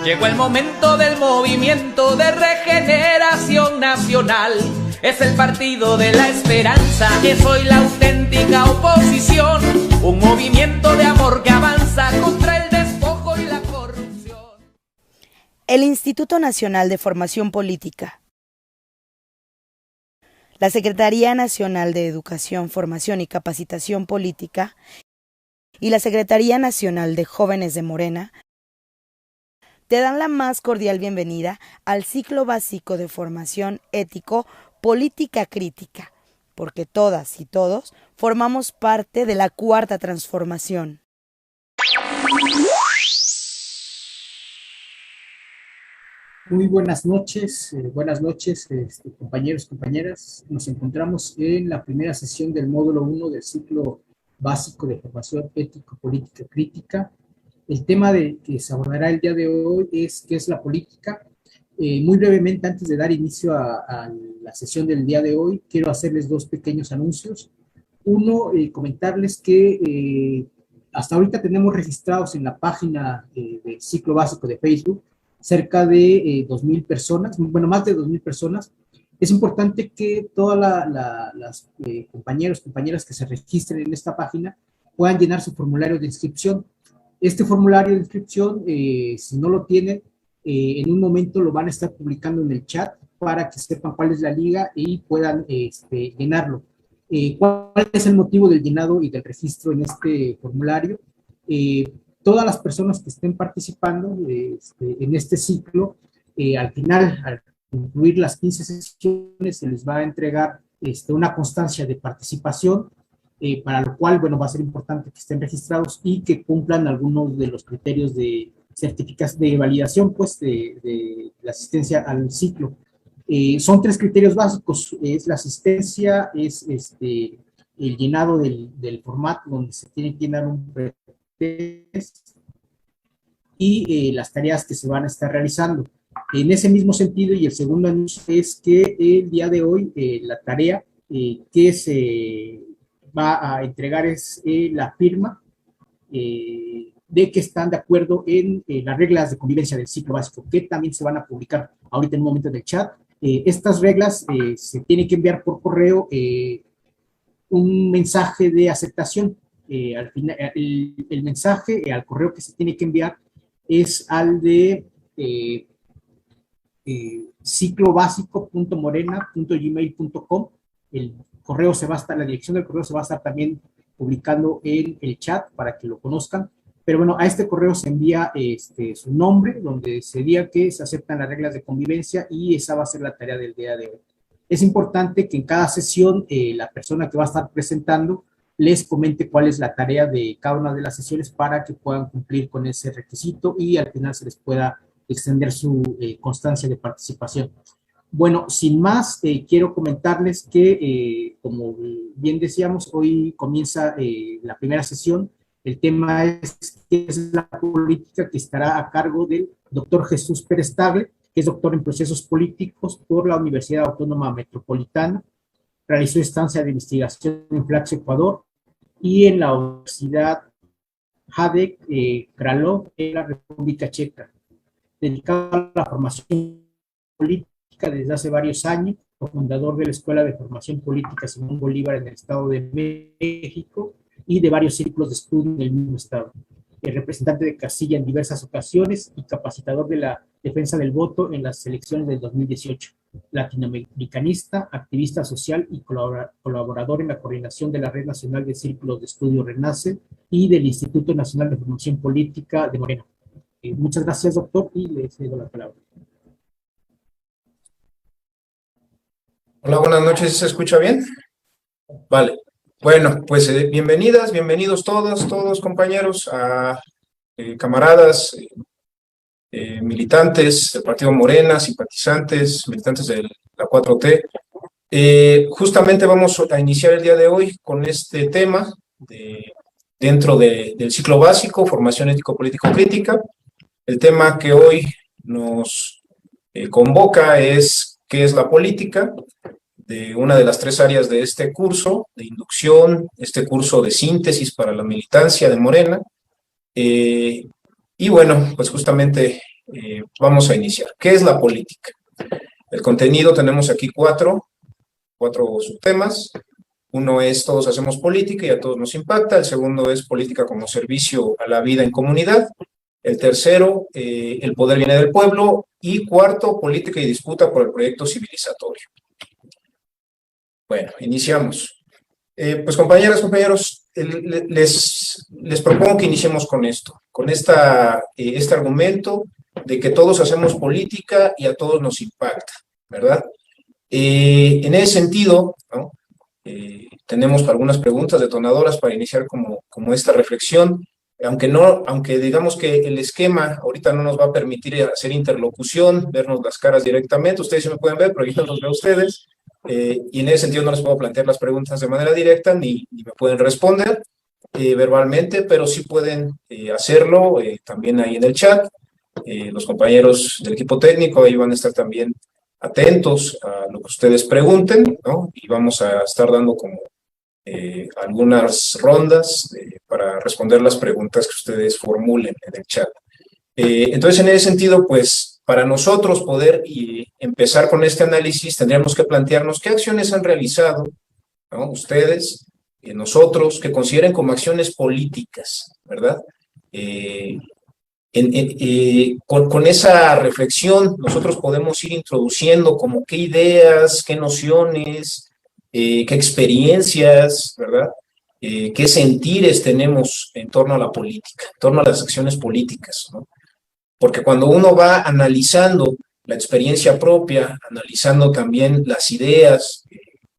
Llegó el momento del movimiento de regeneración nacional. Es el partido de la esperanza, que soy la auténtica oposición. Un movimiento de amor que avanza contra el despojo y la corrupción. El Instituto Nacional de Formación Política, la Secretaría Nacional de Educación, Formación y Capacitación Política y la Secretaría Nacional de Jóvenes de Morena te dan la más cordial bienvenida al ciclo básico de formación ético política crítica, porque todas y todos formamos parte de la cuarta transformación. Muy buenas noches, compañeros, compañeras. Nos encontramos en la primera sesión del módulo 1 del ciclo básico de formación ético política crítica. El tema que se abordará el día de hoy es ¿qué es la política? Muy brevemente, antes de dar inicio a la sesión del día de hoy, quiero hacerles dos pequeños anuncios. Uno, comentarles que hasta ahorita tenemos registrados en la página del ciclo básico de Facebook cerca de 2,000 personas, bueno, más de 2,000 personas. Es importante que todas las compañeros, compañeras que se registren en esta página puedan llenar su formulario de inscripción. Este formulario de inscripción, si no lo tienen, en un momento lo van a estar publicando en el chat para que sepan cuál es la liga y puedan llenarlo. ¿Cuál es el motivo del llenado y del registro en este formulario? Todas las personas que estén participando en este ciclo, al final, al concluir las 15 sesiones, se les va a entregar una constancia de participación, para lo cual, bueno, va a ser importante que estén registrados y que cumplan algunos de los criterios de certificación, de validación, pues, de la asistencia al ciclo. Son 3 criterios básicos: es la asistencia, es el llenado del formato donde se tiene que llenar un pretest y las tareas que se van a estar realizando. En ese mismo sentido, y el segundo anuncio es que el día de hoy la tarea que se va a entregar es la firma de que están de acuerdo en las reglas de convivencia del ciclo básico, que también se van a publicar ahorita en un momento en el chat. Estas reglas se tienen que enviar por correo un mensaje de aceptación. Al final, el mensaje al correo que se tiene que enviar es al de ciclobásico.morena.gmail.com. El correo se va a estar, la dirección del correo se va a estar también publicando en el chat para que lo conozcan. Pero bueno, a este correo se envía su nombre, donde se diga que se aceptan las reglas de convivencia, y esa va a ser la tarea del día de hoy. Es importante que en cada sesión la persona que va a estar presentando les comente cuál es la tarea de cada una de las sesiones para que puedan cumplir con ese requisito y al final se les pueda extender su constancia de participación. Bueno, sin más, quiero comentarles que, como bien decíamos, hoy comienza la primera sesión. El tema es ¿qué es la política?, que estará a cargo del doctor Jesús Pérez Tagle, que es doctor en procesos políticos por la Universidad Autónoma Metropolitana. Realizó estancia de investigación en Flaxo, Ecuador, y en la Universidad Hradec Králové en la República Checa. Dedicado a la formación política desde hace varios años, fundador de la Escuela de Formación Política Simón Bolívar en el Estado de México y de varios círculos de estudio en el mismo estado. Representante de casilla en diversas ocasiones y capacitador de la defensa del voto en las elecciones del 2018. Latinoamericanista, activista social y colaborador en la coordinación de la Red Nacional de Círculos de Estudio RENACE y del Instituto Nacional de Formación Política de Morena. Muchas gracias, doctor, y le cedo la palabra. Hola, buenas noches, ¿se escucha bien? Vale. Bueno, pues bienvenidas, bienvenidos todos compañeros, camaradas, militantes del Partido Morena, simpatizantes, militantes de la 4T. Justamente vamos a iniciar el día de hoy con este tema dentro del ciclo básico, formación ético-político-crítica. El tema que hoy nos convoca es ¿qué es la política?, de una de las 3 áreas de este curso de inducción, este curso de síntesis para la militancia de Morena. Y bueno, pues justamente vamos a iniciar. ¿Qué es la política? El contenido tenemos aquí cuatro subtemas. Uno es todos hacemos política y a todos nos impacta. El segundo es política como servicio a la vida en comunidad. El tercero, el poder viene del pueblo. Y cuarto, política y disputa por el proyecto civilizatorio. Bueno, iniciamos. Pues compañeras, compañeros, les propongo que iniciemos con esto, con este argumento de que todos hacemos política y a todos nos impacta, ¿verdad? En ese sentido, ¿no? Tenemos algunas preguntas detonadoras para iniciar como esta reflexión, aunque digamos que el esquema ahorita no nos va a permitir hacer interlocución, vernos las caras directamente. Ustedes sí me pueden ver, pero yo no los veo a ustedes. Y en ese sentido no les puedo plantear las preguntas de manera directa, ni me pueden responder verbalmente, pero sí pueden hacerlo también ahí en el chat. Los compañeros del equipo técnico ahí van a estar también atentos a lo que ustedes pregunten, ¿no? Y vamos a estar dando como algunas rondas para responder las preguntas que ustedes formulen en el chat. Entonces, en ese sentido, pues, para nosotros poder empezar con este análisis, tendríamos que plantearnos qué acciones han realizado, ¿no? Ustedes, nosotros, que consideren como acciones políticas, ¿verdad? Con esa reflexión, nosotros podemos ir introduciendo como qué ideas, qué nociones, qué experiencias, ¿verdad? Qué sentires tenemos en torno a la política, en torno a las acciones políticas, ¿no? Porque cuando uno va analizando la experiencia propia, analizando también las ideas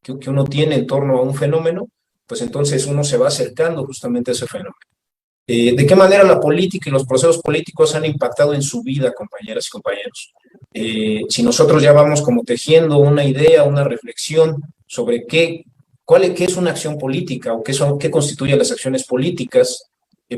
que uno tiene en torno a un fenómeno, pues entonces uno se va acercando justamente a ese fenómeno. ¿De qué manera la política y los procesos políticos han impactado en su vida, compañeras y compañeros? Si nosotros ya vamos como tejiendo una idea, una reflexión sobre qué es una acción política o qué constituye las acciones políticas,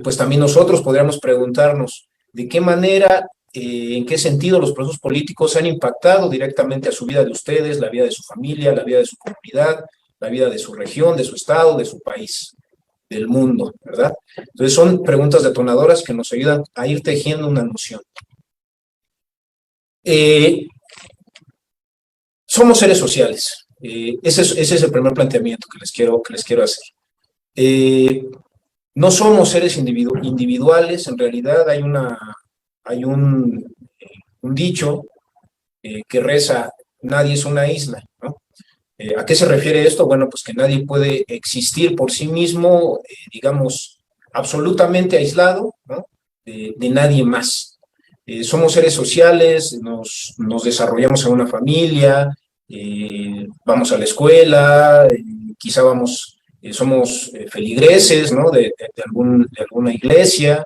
pues también nosotros podríamos preguntarnos de qué manera, en qué sentido los procesos políticos han impactado directamente a su vida de ustedes, la vida de su familia, la vida de su comunidad, la vida de su región, de su estado, de su país, del mundo, ¿verdad? Entonces son preguntas detonadoras que nos ayudan a ir tejiendo una noción. Somos seres sociales. Ese es el primer planteamiento que les quiero hacer. No somos seres individuales, en realidad hay un dicho que reza, nadie es una isla, ¿no? ¿A qué se refiere esto? Bueno, pues que nadie puede existir por sí mismo, digamos, absolutamente aislado, ¿no? De nadie más. Somos seres sociales, nos desarrollamos en una familia, vamos a la escuela, quizá somos feligreses, ¿no? de alguna iglesia,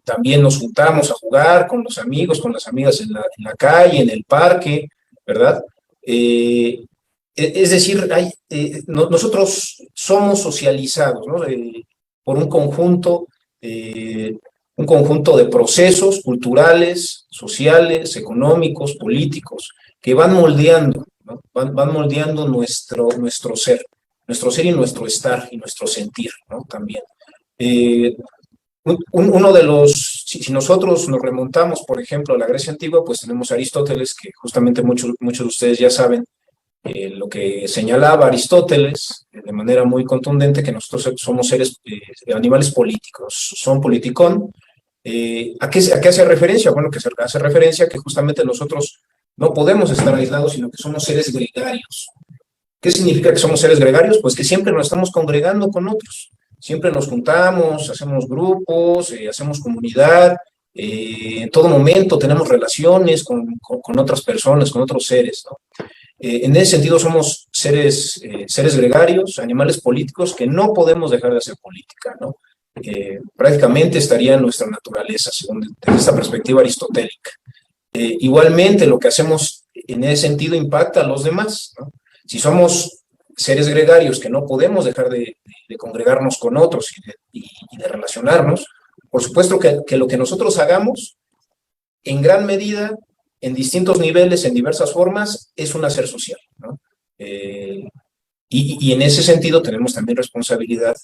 también nos juntamos a jugar con los amigos, con las amigas en la calle, en el parque, ¿verdad? Es decir, nosotros somos socializados, ¿no? Por un conjunto de procesos culturales, sociales, económicos, políticos, que van moldeando, ¿no? Van moldeando nuestro ser y nuestro estar y nuestro sentir, ¿no? También. Uno de los, si nosotros nos remontamos, por ejemplo, a la Grecia antigua, pues tenemos a Aristóteles, que justamente muchos de ustedes ya saben lo que señalaba Aristóteles de manera muy contundente, que nosotros somos animales políticos, son politicón. ¿A qué hace referencia? Bueno, que hace referencia a que justamente nosotros no podemos estar aislados, sino que somos seres gregarios. ¿Qué significa que somos seres gregarios? Pues que siempre nos estamos congregando con otros. Siempre nos juntamos, hacemos grupos, hacemos comunidad, en todo momento tenemos relaciones con otras personas, con otros seres, ¿no? En ese sentido somos seres gregarios, animales políticos que no podemos dejar de hacer política, ¿no? Prácticamente estaría en nuestra naturaleza, desde esta perspectiva aristotélica. Igualmente lo que hacemos en ese sentido impacta a los demás, ¿no? Si somos seres gregarios que no podemos dejar de congregarnos con otros y de relacionarnos, por supuesto que lo que nosotros hagamos, en gran medida, en distintos niveles, en diversas formas, es un hacer social, ¿no? Y en ese sentido tenemos también responsabilidad,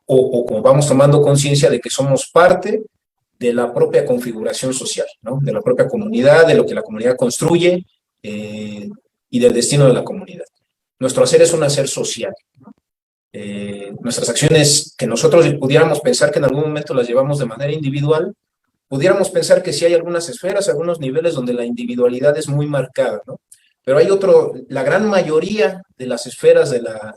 o vamos tomando conciencia de que somos parte de la propia configuración social, ¿no? De la propia comunidad, de lo que la comunidad construye y del destino de la comunidad. Nuestro hacer es un hacer social, ¿no? Nuestras acciones, que nosotros pudiéramos pensar que en algún momento las llevamos de manera individual, pudiéramos pensar que sí hay algunas esferas, algunos niveles donde la individualidad es muy marcada, ¿no? Pero hay la gran mayoría de las esferas de la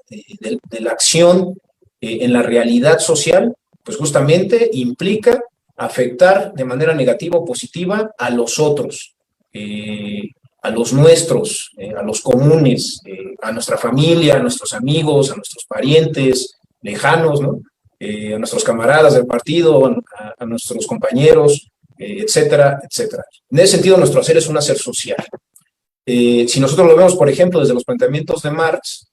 acción en la realidad social, pues justamente implica afectar de manera negativa o positiva a los otros, a los nuestros, a los comunes, a nuestra familia, a nuestros amigos, a nuestros parientes lejanos, ¿no? A nuestros camaradas del partido, a nuestros compañeros, etcétera, etcétera. En ese sentido, nuestro hacer es un hacer social. Si nosotros lo vemos, por ejemplo, desde los planteamientos de Marx,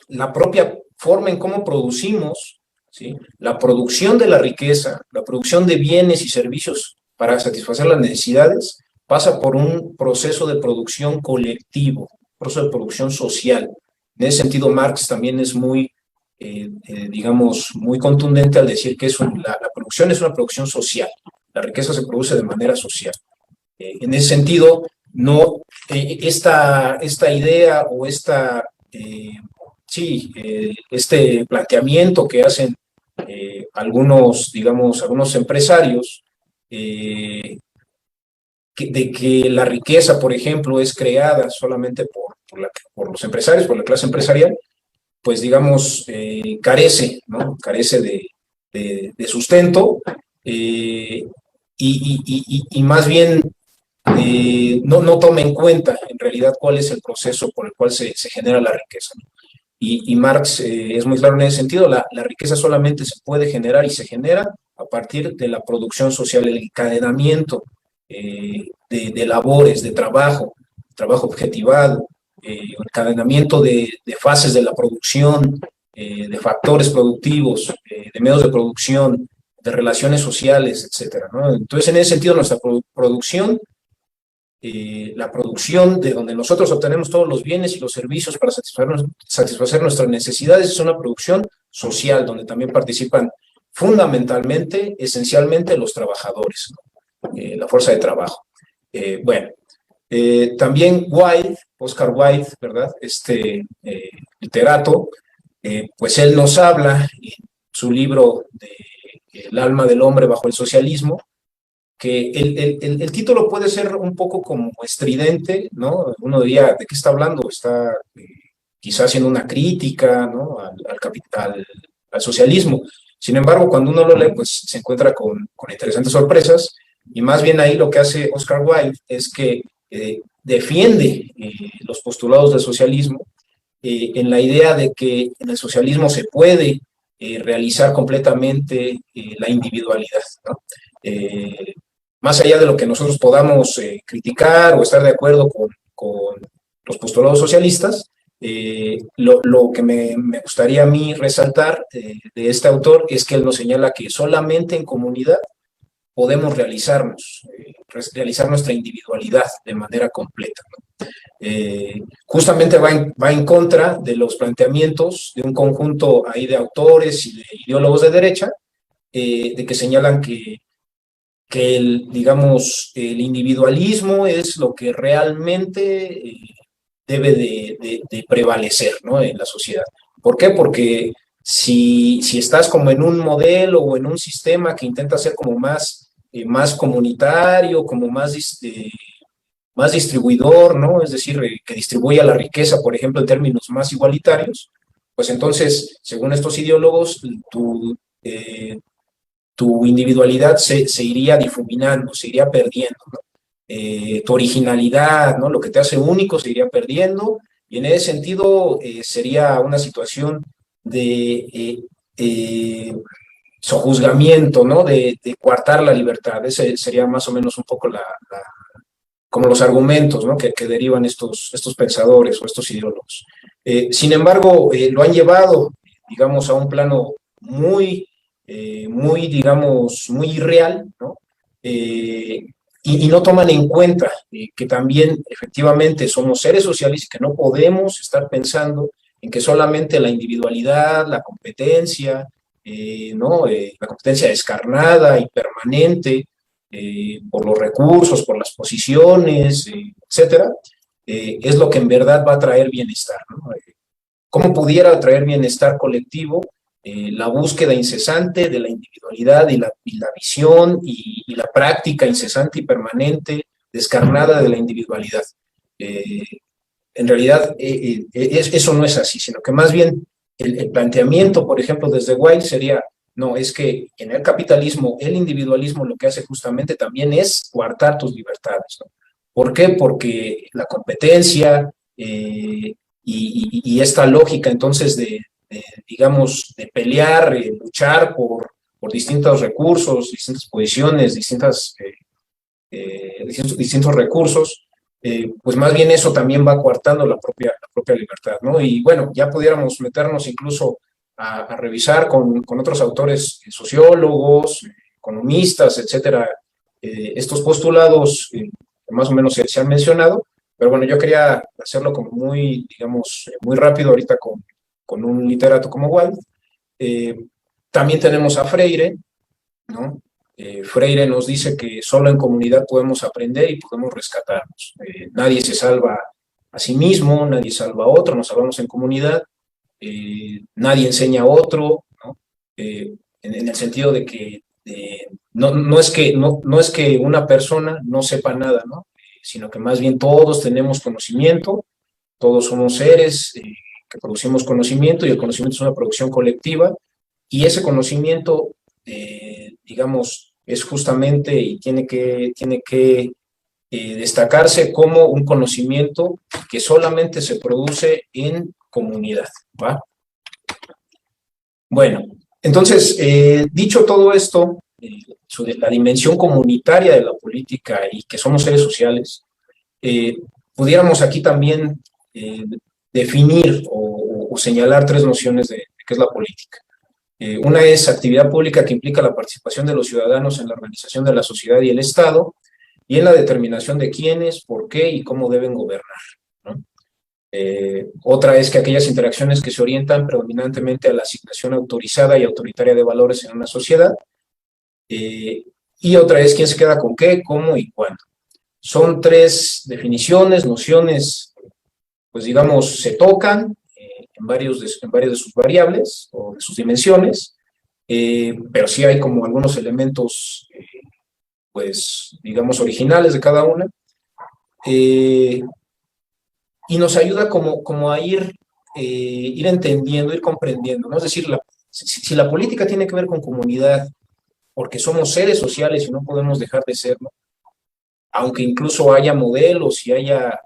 la propia forma en cómo producimos, ¿sí? La producción de la riqueza, la producción de bienes y servicios para satisfacer las necesidades, pasa por un proceso de producción colectivo, un proceso de producción social. En ese sentido, Marx también es muy, digamos, muy contundente al decir que la producción es una producción social. La riqueza se produce de manera social. En ese sentido, no, esta idea o este planteamiento que hacen algunos empresarios de que la riqueza, por ejemplo, es creada solamente por los empresarios, por la clase empresarial, pues digamos, carece, ¿no? Carece de sustento y más bien no toma en cuenta en realidad cuál es el proceso por el cual se genera la riqueza, ¿no? Y Marx es muy claro en ese sentido, la riqueza solamente se puede generar y se genera a partir de la producción social, el encadenamiento de labores, de trabajo objetivado, encadenamiento de fases de la producción, de factores productivos, de medios de producción, de relaciones sociales, etcétera, ¿no? Entonces, en ese sentido, nuestra producción, la producción de donde nosotros obtenemos todos los bienes y los servicios para satisfacer nuestras necesidades, es una producción social, donde también participan fundamentalmente, esencialmente, los trabajadores, ¿no? La fuerza de trabajo. También Oscar Wilde, ¿verdad? Literato, pues él nos habla en su libro de El alma del hombre bajo el socialismo, que el título puede ser un poco como estridente, ¿no? Uno diría, ¿de qué está hablando? Está quizás haciendo una crítica, ¿no? al socialismo. Sin embargo, cuando uno lo lee, pues se encuentra con interesantes sorpresas, y más bien ahí lo que hace Oscar Wilde es que defiende los postulados del socialismo en la idea de que en el socialismo se puede realizar completamente la individualidad, ¿no? Más allá de lo que nosotros podamos criticar o estar de acuerdo con los postulados socialistas, lo que me gustaría a mí resaltar de este autor es que él nos señala que solamente en comunidad podemos realizar nuestra individualidad de manera completa, ¿no? Justamente va en contra de los planteamientos de un conjunto ahí de autores y de ideólogos de derecha, de que señalan que el individualismo es lo que realmente debe de prevalecer, ¿no? En la sociedad. ¿Por qué? Porque si estás como en un modelo o en un sistema que intenta ser como más comunitario, como más distribuidor, ¿no? Es decir, que distribuya la riqueza, por ejemplo, en términos más igualitarios, pues entonces, según estos ideólogos, tu individualidad se iría difuminando, se iría perdiendo, ¿no? Tu originalidad, ¿no? Lo que te hace único se iría perdiendo, y en ese sentido sería una situación de sojuzgamiento, ¿no? De coartar la libertad. Ese sería más o menos un poco como los argumentos, ¿no? que derivan estos pensadores o estos ideólogos. Sin embargo, lo han llevado, digamos, a un plano muy irreal, ¿no? Y no toman en cuenta que también efectivamente somos seres sociales y que no podemos estar pensando en que solamente la individualidad, la competencia, ¿no? La competencia descarnada y permanente por los recursos, por las posiciones, etcétera, es lo que en verdad va a traer bienestar, ¿no? ¿Cómo pudiera traer bienestar colectivo? La búsqueda incesante de la individualidad y la visión y la práctica incesante y permanente, descarnada de la individualidad. En realidad, eso no es así, sino que más bien el planteamiento, por ejemplo, desde Wilde sería, no, es que en el capitalismo, el individualismo lo que hace justamente también es coartar tus libertades, ¿no? ¿Por qué? Porque la competencia y esta lógica entonces digamos, de pelear, luchar por distintos recursos, distintas posiciones, distintos recursos, pues más bien eso también va coartando la propia libertad, ¿no? Y bueno, ya pudiéramos meternos incluso a revisar con otros autores, sociólogos, economistas, etcétera, estos postulados que más o menos se han mencionado, pero bueno, yo quería hacerlo como muy, digamos, muy rápido ahorita con un literato como Wilde. También tenemos a Freire, ¿no? Freire nos dice que solo en comunidad podemos aprender y podemos rescatarnos. Nadie se salva a sí mismo, nadie salva a otro, nos salvamos en comunidad, nadie enseña a otro, ¿no? En el sentido de que no es que una persona no sepa nada, ¿no? Sino que más bien todos tenemos conocimiento, todos somos seres que producimos conocimiento y el conocimiento es una producción colectiva y ese conocimiento, digamos, es justamente y tiene que destacarse como un conocimiento que solamente se produce en comunidad, ¿va? Bueno, entonces, dicho todo esto, sobre la dimensión comunitaria de la política y que somos seres sociales, pudiéramos aquí también definir o señalar tres nociones de qué es la política. Una es actividad pública que implica la participación de los ciudadanos en la organización de la sociedad y el Estado y en la determinación de quiénes, por qué y cómo deben gobernar, ¿no? Otra es que aquellas interacciones que se orientan predominantemente a la asignación autorizada y autoritaria de valores en una sociedad. Y otra es quién se queda con qué, cómo y cuándo. Son tres definiciones, nociones, pues digamos, se tocan en varios de sus variables o de sus dimensiones, pero sí hay como algunos elementos, pues, digamos, originales de cada una, y nos ayuda como a ir entendiendo, ir comprendiendo, ¿no? Es decir, si la política tiene que ver con comunidad, porque somos seres sociales y no podemos dejar de serlo, aunque incluso haya modelos y haya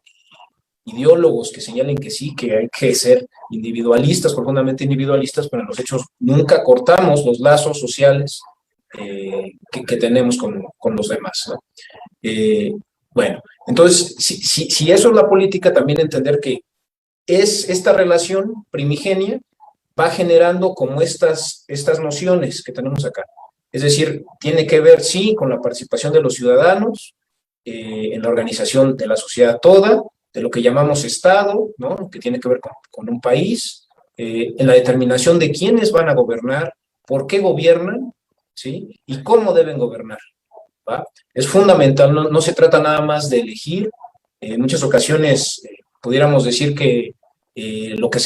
ideólogos que señalen que sí, que hay que ser individualistas, profundamente individualistas, pero en los hechos nunca cortamos los lazos sociales que tenemos con los demás, ¿no? Bueno, entonces, si eso es la política, también entender que es esta relación primigenia va generando como estas nociones que tenemos acá. Es decir, tiene que ver, sí, con la participación de los ciudadanos en la organización de la sociedad toda, de lo que llamamos Estado, ¿no? Que tiene que ver con un país, en la determinación de quiénes van a gobernar, por qué gobiernan, ¿sí? Y cómo deben gobernar, ¿va? Es fundamental, no se trata nada más de elegir. En muchas ocasiones pudiéramos decir que lo que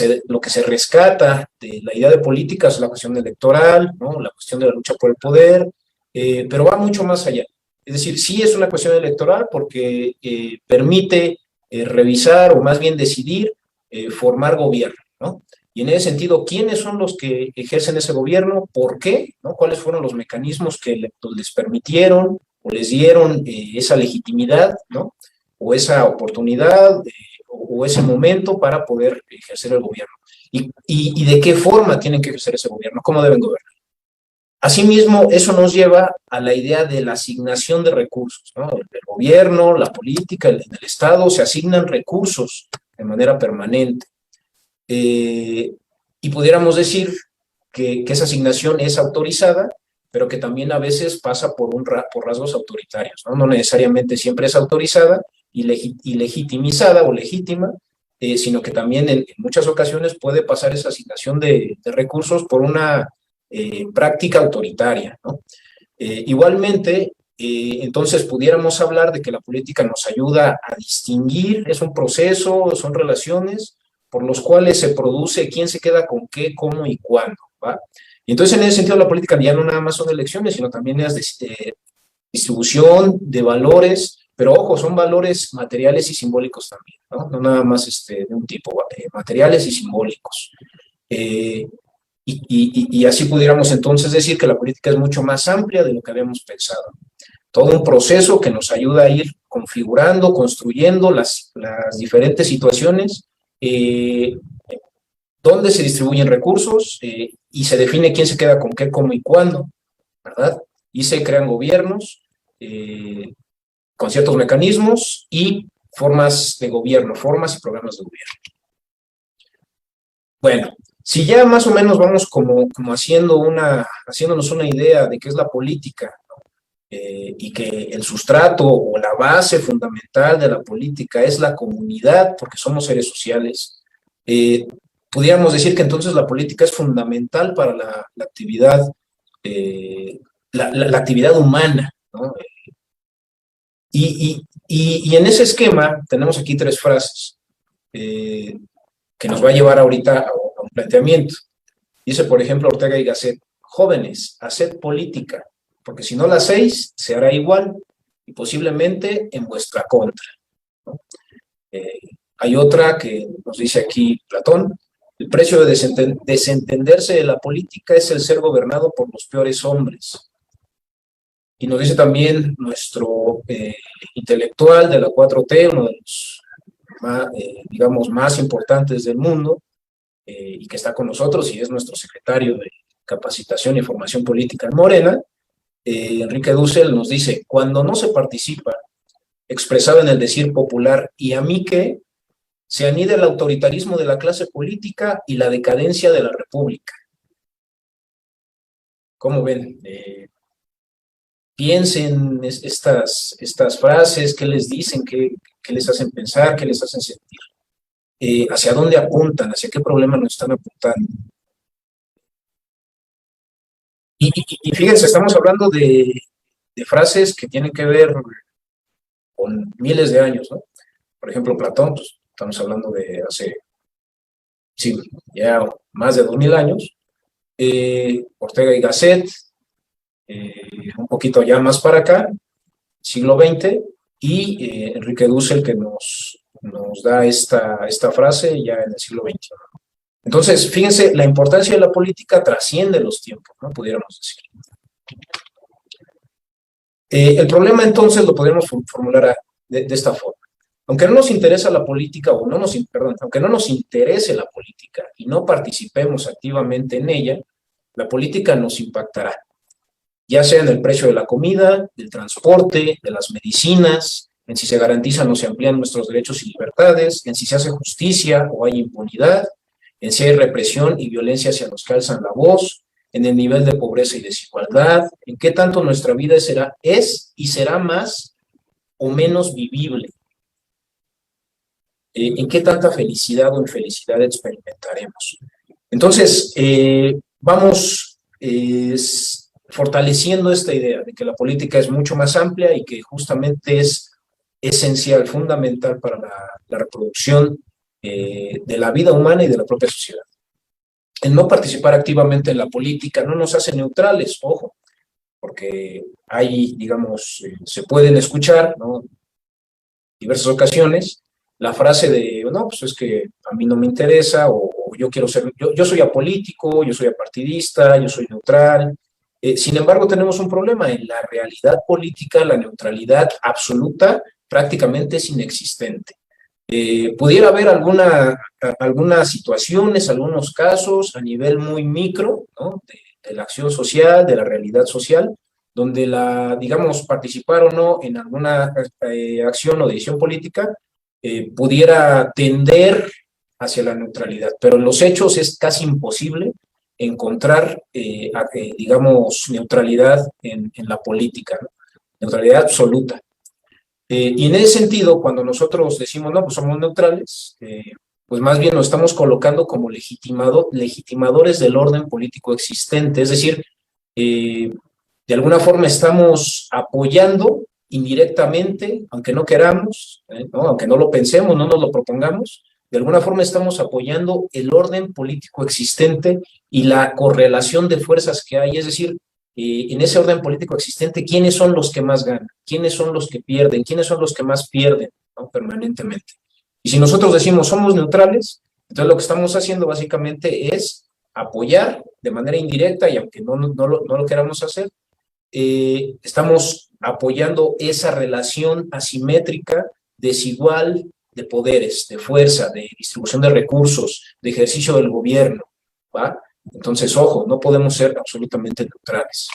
se rescata de la idea de política es la cuestión electoral, ¿no? La cuestión de la lucha por el poder, pero va mucho más allá. Es decir, sí es una cuestión electoral porque permite revisar o más bien decidir formar gobierno, ¿no? Y en ese sentido, ¿quiénes son los que ejercen ese gobierno? ¿Por qué? ¿No? ¿Cuáles fueron los mecanismos que les permitieron o les dieron esa legitimidad, ¿no? O esa oportunidad o ese momento para poder ejercer el gobierno. ¿Y de qué forma tienen que ejercer ese gobierno? ¿Cómo deben gobernar? Asimismo, eso nos lleva a la idea de la asignación de recursos, ¿no? El gobierno, la política, el Estado se asignan recursos de manera permanente. Y pudiéramos decir que esa asignación es autorizada, pero que también a veces pasa por rasgos autoritarios, ¿no? No necesariamente siempre es autorizada y legitimizada o legítima, sino que también en muchas ocasiones puede pasar esa asignación de recursos por una práctica autoritaria, ¿no? Igualmente, entonces pudiéramos hablar de que la política nos ayuda a distinguir, es un proceso, son relaciones por los cuales se produce quién se queda con qué, cómo y cuándo, ¿va? Y entonces en ese sentido la política ya no nada más son elecciones, sino también es distribución de valores, pero ojo, son valores materiales y simbólicos también, ¿no? No nada más de un tipo, materiales y simbólicos. Y así pudiéramos entonces decir que la política es mucho más amplia de lo que habíamos pensado. Todo un proceso que nos ayuda a ir configurando, construyendo las diferentes situaciones, dónde se distribuyen recursos y se define quién se queda con qué, cómo y cuándo, ¿verdad? Y se crean gobiernos con ciertos mecanismos y formas de gobierno, formas y programas de gobierno. Bueno, si ya más o menos vamos como haciéndonos una idea de qué es la política, ¿no? Y que el sustrato o la base fundamental de la política es la comunidad, porque somos seres sociales, pudiéramos decir que entonces la política es fundamental para la actividad, la actividad humana, ¿no? Y en ese esquema tenemos aquí 3 frases que nos va a llevar ahorita a un planteamiento. Dice, por ejemplo, Ortega y Gasset: jóvenes, haced política, porque si no la hacéis, se hará igual, y posiblemente en vuestra contra, ¿no? Hay otra que nos dice aquí Platón: el precio de desentenderse de la política es el ser gobernado por los peores hombres. Y nos dice también nuestro intelectual de la 4T, uno de los más, digamos, más importantes del mundo, y que está con nosotros y es nuestro secretario de Capacitación y Formación Política en Morena, Enrique Dussel, nos dice: cuando no se participa, expresado en el decir popular, ¿y a mí qué?, se anida el autoritarismo de la clase política y la decadencia de la república. ¿Cómo ven? Piensen estas frases, qué les dicen, qué les hacen pensar, qué les hacen sentir, hacia dónde apuntan, hacia qué problema nos están apuntando. Y fíjense, estamos hablando de frases que tienen que ver con miles de años, ¿no? Por ejemplo, Platón, pues, estamos hablando de hace, sí, ya más de 2000 años. Ortega y Gasset, un poquito ya más para acá, siglo XX, y Enrique Dussel, que nos da esta frase ya en el siglo XXI. Entonces, fíjense, la importancia de la política trasciende los tiempos, ¿no? Pudiéramos decir. El problema, entonces, lo podríamos formular de esta forma. Aunque no nos interesa la política, aunque no nos interese la política y no participemos activamente en ella, la política nos impactará, ya sea en el precio de la comida, del transporte, de las medicinas, en si se garantizan o se amplían nuestros derechos y libertades, en si se hace justicia o hay impunidad, en si hay represión y violencia hacia los que alzan la voz, en el nivel de pobreza y desigualdad, en qué tanto nuestra vida es y será más o menos vivible, en qué tanta felicidad o infelicidad experimentaremos. Entonces, vamos fortaleciendo esta idea de que la política es mucho más amplia y que justamente es esencial, fundamental para la reproducción de la vida humana y de la propia sociedad. El no participar activamente en la política no nos hace neutrales, ojo, porque hay, digamos, se pueden escuchar, ¿no?, en diversas ocasiones, la frase de, no, pues es que a mí no me interesa, o yo quiero ser, yo soy apolítico, yo soy apartidista, yo soy neutral. Sin embargo, tenemos un problema. En la realidad política, la neutralidad absoluta prácticamente es inexistente. Pudiera haber algunas situaciones, algunos casos a nivel muy micro, ¿no?, de la acción social, de la realidad social, donde digamos, participar o no en alguna acción o decisión política pudiera tender hacia la neutralidad, pero en los hechos es casi imposible encontrar, digamos, neutralidad en la política, ¿no?, neutralidad absoluta. Y en ese sentido, cuando nosotros decimos, no, pues somos neutrales, pues más bien nos estamos colocando como legitimadores del orden político existente, es decir, de alguna forma estamos apoyando indirectamente, aunque no queramos, ¿no? Aunque no lo pensemos, no nos lo propongamos, de alguna forma estamos apoyando el orden político existente y la correlación de fuerzas que hay, es decir, en ese orden político existente, ¿quiénes son los que más ganan? ¿Quiénes son los que pierden? ¿Quiénes son los que más pierden, ¿no? Permanentemente. Y si nosotros decimos somos neutrales, entonces lo que estamos haciendo básicamente es apoyar de manera indirecta, y aunque no lo queramos hacer, estamos apoyando esa relación asimétrica, desigual, de poderes, de fuerza, de distribución de recursos, de ejercicio del gobierno, ¿va? Entonces, ojo, no podemos ser absolutamente neutrales.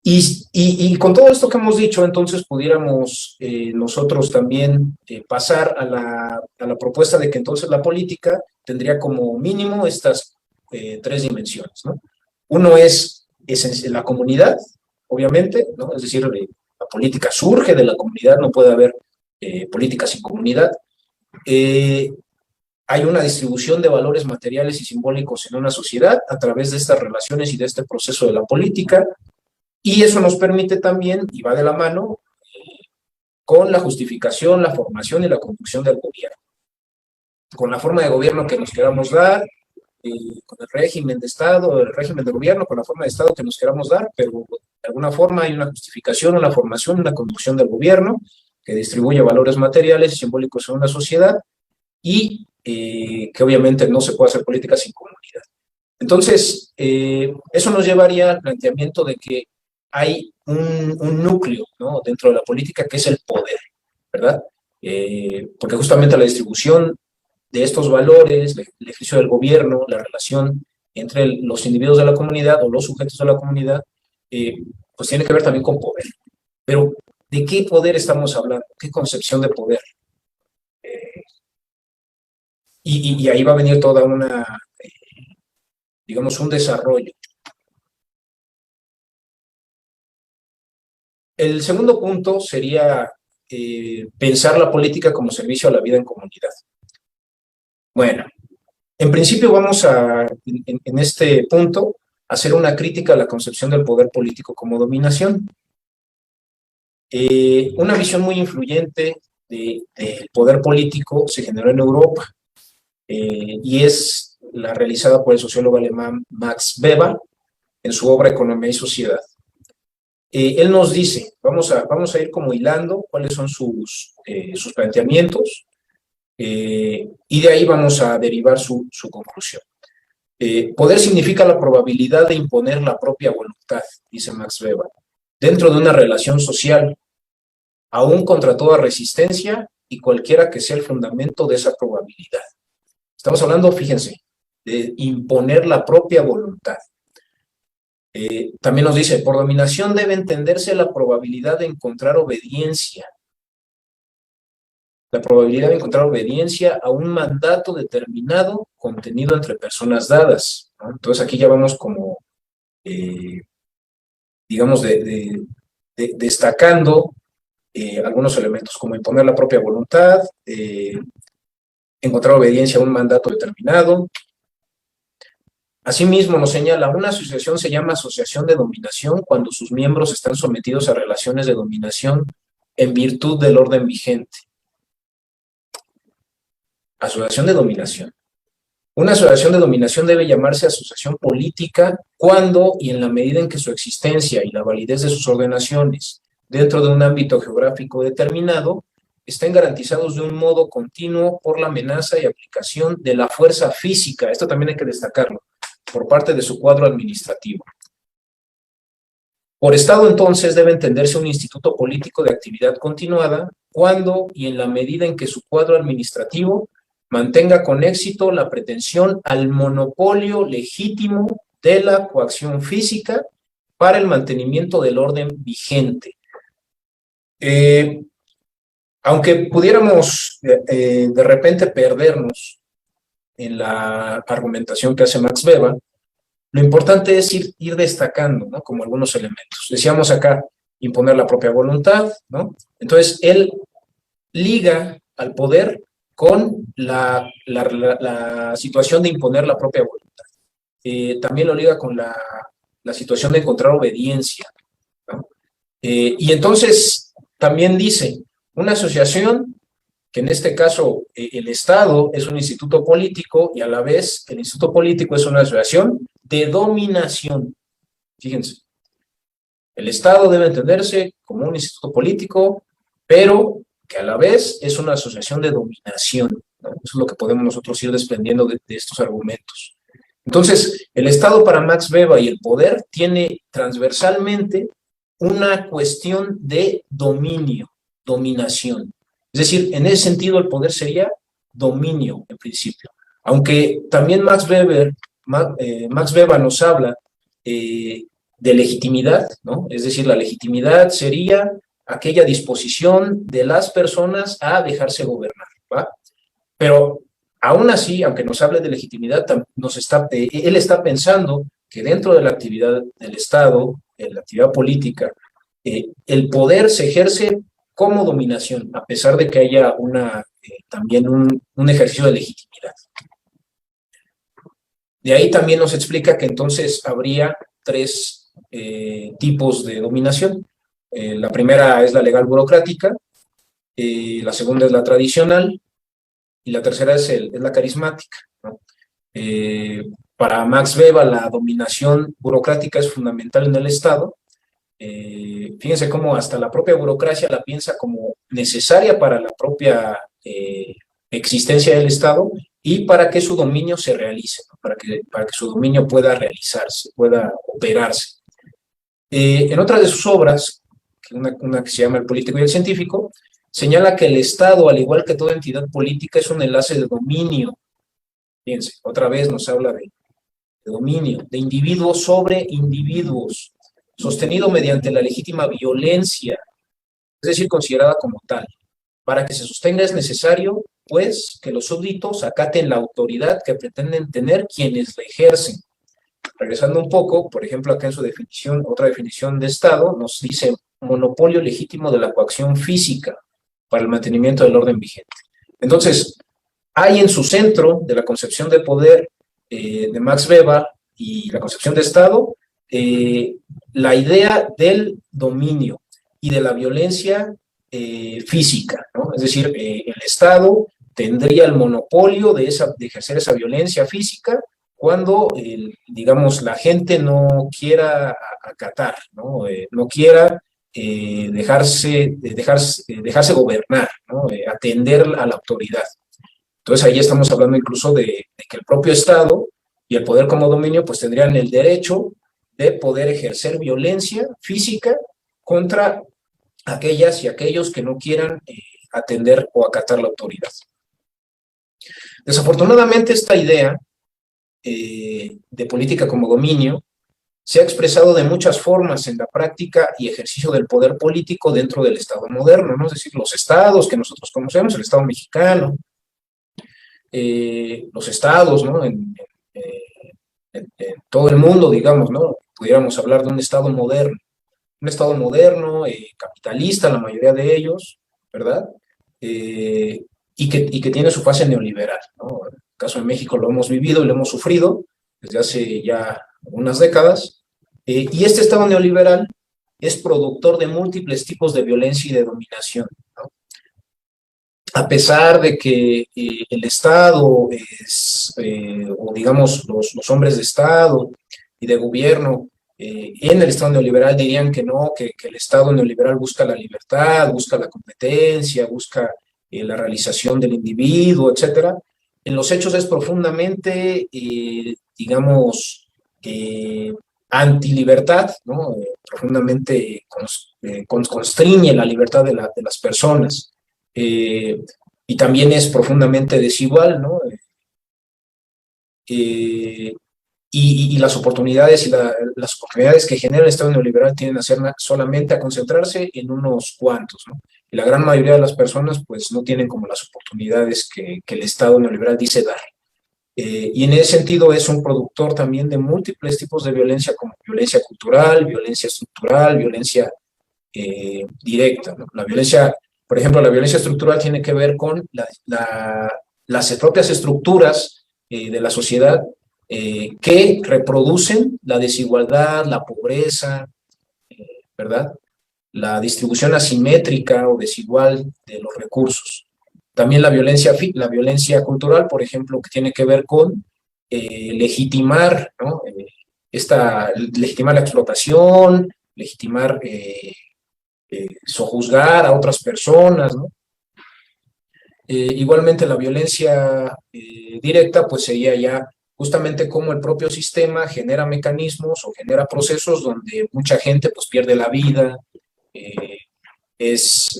Y con todo esto que hemos dicho, entonces pudiéramos nosotros también pasar a la propuesta de que entonces la política tendría como mínimo estas tres dimensiones, ¿no? Uno es la comunidad, obviamente, ¿no? Es decir, la política surge de la comunidad, no puede haber política sin comunidad. Hay una distribución de valores materiales y simbólicos en una sociedad a través de estas relaciones y de este proceso de la política, y eso nos permite también, y va de la mano, con la justificación, la formación y la conducción del gobierno. Con la forma de gobierno que nos queramos dar, con el régimen de Estado, el régimen de gobierno, con la forma de Estado que nos queramos dar, pero de alguna forma hay una justificación, una formación, una conducción del gobierno que distribuye valores materiales y simbólicos en una sociedad, y que obviamente no se puede hacer política sin comunidad. Entonces, eso nos llevaría al planteamiento de que hay un núcleo, ¿no?, dentro de la política, que es el poder, ¿verdad? Porque justamente la distribución de estos valores, el ejercicio del gobierno, la relación entre los individuos de la comunidad o los sujetos de la comunidad, pues tiene que ver también con poder. Pero, ¿de qué poder estamos hablando? ¿Qué concepción de poder? Y ahí va a venir toda una, digamos, un desarrollo. El segundo punto sería pensar la política como servicio a la vida en comunidad. Bueno, en principio vamos a, en este punto, hacer una crítica a la concepción del poder político como dominación. Una visión muy influyente del poder político se generó en Europa, y es la realizada por el sociólogo alemán Max Weber en su obra Economía y Sociedad. Él nos dice, vamos a ir como hilando cuáles son sus planteamientos, y de ahí vamos a derivar su conclusión. Poder significa la probabilidad de imponer la propia voluntad, dice Max Weber, dentro de una relación social, aún contra toda resistencia y cualquiera que sea el fundamento de esa probabilidad. Estamos hablando, fíjense, de imponer la propia voluntad. También nos dice, por dominación debe entenderse la probabilidad de encontrar obediencia. La probabilidad de encontrar obediencia a un mandato determinado contenido entre personas dadas, ¿no? Entonces aquí ya vamos como, digamos, destacando algunos elementos, como imponer la propia voluntad, encontrar obediencia a un mandato determinado. Asimismo, nos señala, una asociación se llama asociación de dominación cuando sus miembros están sometidos a relaciones de dominación en virtud del orden vigente. Asociación de dominación. Una asociación de dominación debe llamarse asociación política cuando y en la medida en que su existencia y la validez de sus ordenaciones dentro de un ámbito geográfico determinado estén garantizados de un modo continuo por la amenaza y aplicación de la fuerza física, esto también hay que destacarlo, por parte de su cuadro administrativo. Por Estado, entonces, debe entenderse un instituto político de actividad continuada cuando y en la medida en que su cuadro administrativo mantenga con éxito la pretensión al monopolio legítimo de la coacción física para el mantenimiento del orden vigente. Aunque pudiéramos de repente perdernos en la argumentación que hace Max Weber, lo importante es ir destacando, ¿no?, como algunos elementos. Decíamos acá, imponer la propia voluntad, ¿no? Entonces, él liga al poder con la situación de imponer la propia voluntad. También lo liga con la situación de encontrar obediencia, ¿no? Y entonces también dice, una asociación, que en este caso el Estado es un instituto político y a la vez el instituto político es una asociación de dominación. Fíjense, el Estado debe entenderse como un instituto político, pero que a la vez es una asociación de dominación, ¿no? Eso es lo que podemos nosotros ir desprendiendo de estos argumentos. Entonces, el Estado para Max Weber y el poder tiene transversalmente una cuestión de dominio, dominación. Es decir, en ese sentido el poder sería dominio en principio. Aunque también Max Weber nos habla de legitimidad, ¿no? Es decir, la legitimidad sería aquella disposición de las personas a dejarse gobernar, ¿va? Pero aún así, aunque nos hable de legitimidad, él está pensando que dentro de la actividad del Estado, en la actividad política, el poder se ejerce como dominación, a pesar de que haya también un ejercicio de legitimidad. De ahí también nos explica que entonces habría tres tipos de dominación. La primera es la legal burocrática, la segunda es la tradicional, y la tercera es la carismática, ¿no? Para Max Weber, la dominación burocrática es fundamental en el Estado. Fíjense cómo hasta la propia burocracia la piensa como necesaria para la propia existencia del Estado y para que su dominio se realice, ¿no? para que su dominio pueda realizarse, pueda operarse. En otra de sus obras, una que se llama El político y el científico, señala que el Estado, al igual que toda entidad política, es un enlace de dominio. Fíjense, otra vez nos habla de dominio, de individuos sobre individuos, sostenido mediante la legítima violencia, es decir, considerada como tal. Para que se sostenga es necesario, pues, que los súbditos acaten la autoridad que pretenden tener quienes la ejercen. Regresando un poco, por ejemplo, acá en su definición, otra definición de Estado, nos dice monopolio legítimo de la coacción física para el mantenimiento del orden vigente. Entonces, hay en su centro de la concepción de poder de Max Weber y la concepción de Estado, la idea del dominio y de la violencia física, ¿no? Es decir, el Estado tendría el monopolio de ejercer esa violencia física cuando, digamos, la gente no quiera acatar, ¿no? No quiera dejarse gobernar, ¿no? Atender a la autoridad. Entonces ahí estamos hablando incluso de que el propio Estado y el poder como dominio pues tendrían el derecho de poder ejercer violencia física contra aquellas y aquellos que no quieran atender o acatar la autoridad. Desafortunadamente esta idea de política como dominio se ha expresado de muchas formas en la práctica y ejercicio del poder político dentro del Estado moderno, ¿no? Es decir, los estados que nosotros conocemos, el Estado mexicano, los estados, ¿no? En todo el mundo, digamos, ¿no? Pudiéramos hablar de un Estado moderno, capitalista, la mayoría de ellos, ¿verdad? Y que tiene su fase neoliberal, ¿no? En el caso de México lo hemos vivido y lo hemos sufrido desde hace ya unas décadas, y este Estado neoliberal es productor de múltiples tipos de violencia y de dominación, ¿no? A pesar de que el Estado o digamos los hombres de Estado y de gobierno en el Estado neoliberal dirían que no, que el Estado neoliberal busca la libertad, busca la competencia, busca la realización del individuo, etcétera. En los hechos es profundamente, digamos, antilibertad, ¿no? Profundamente constriñe la libertad de las personas. Y también es profundamente desigual, ¿no? Y las oportunidades las oportunidades que genera el Estado neoliberal tienden a ser solamente a concentrarse en unos cuantos, ¿no? Y la gran mayoría de las personas pues no tienen como las oportunidades que el Estado neoliberal dice dar. Y en ese sentido es un productor también de múltiples tipos de violencia, como violencia cultural, violencia estructural, violencia directa, ¿no? La violencia Por ejemplo, la violencia estructural tiene que ver con las propias estructuras de la sociedad que reproducen la desigualdad, la pobreza, ¿verdad? La distribución asimétrica o desigual de los recursos. También la violencia cultural, por ejemplo, que tiene que ver con legitimar, ¿no? Legitimar la explotación, legitimar, sojuzgar a otras personas, ¿no? Igualmente la violencia directa, pues sería ya justamente cómo el propio sistema genera mecanismos o genera procesos donde mucha gente pues pierde la vida, es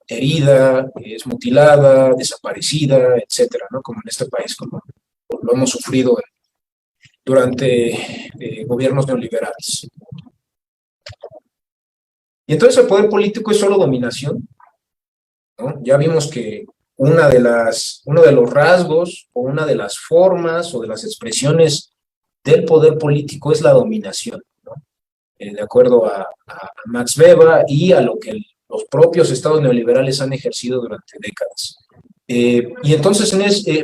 herida, es mutilada, desaparecida, etcétera, ¿no? Como en este país, como lo hemos sufrido durante gobiernos neoliberales. Y entonces el poder político es solo dominación, ¿no? Ya vimos que uno de los rasgos o una de las formas o de las expresiones del poder político es la dominación, ¿no? De acuerdo a Max Weber y a lo que los propios estados neoliberales han ejercido durante décadas. Y entonces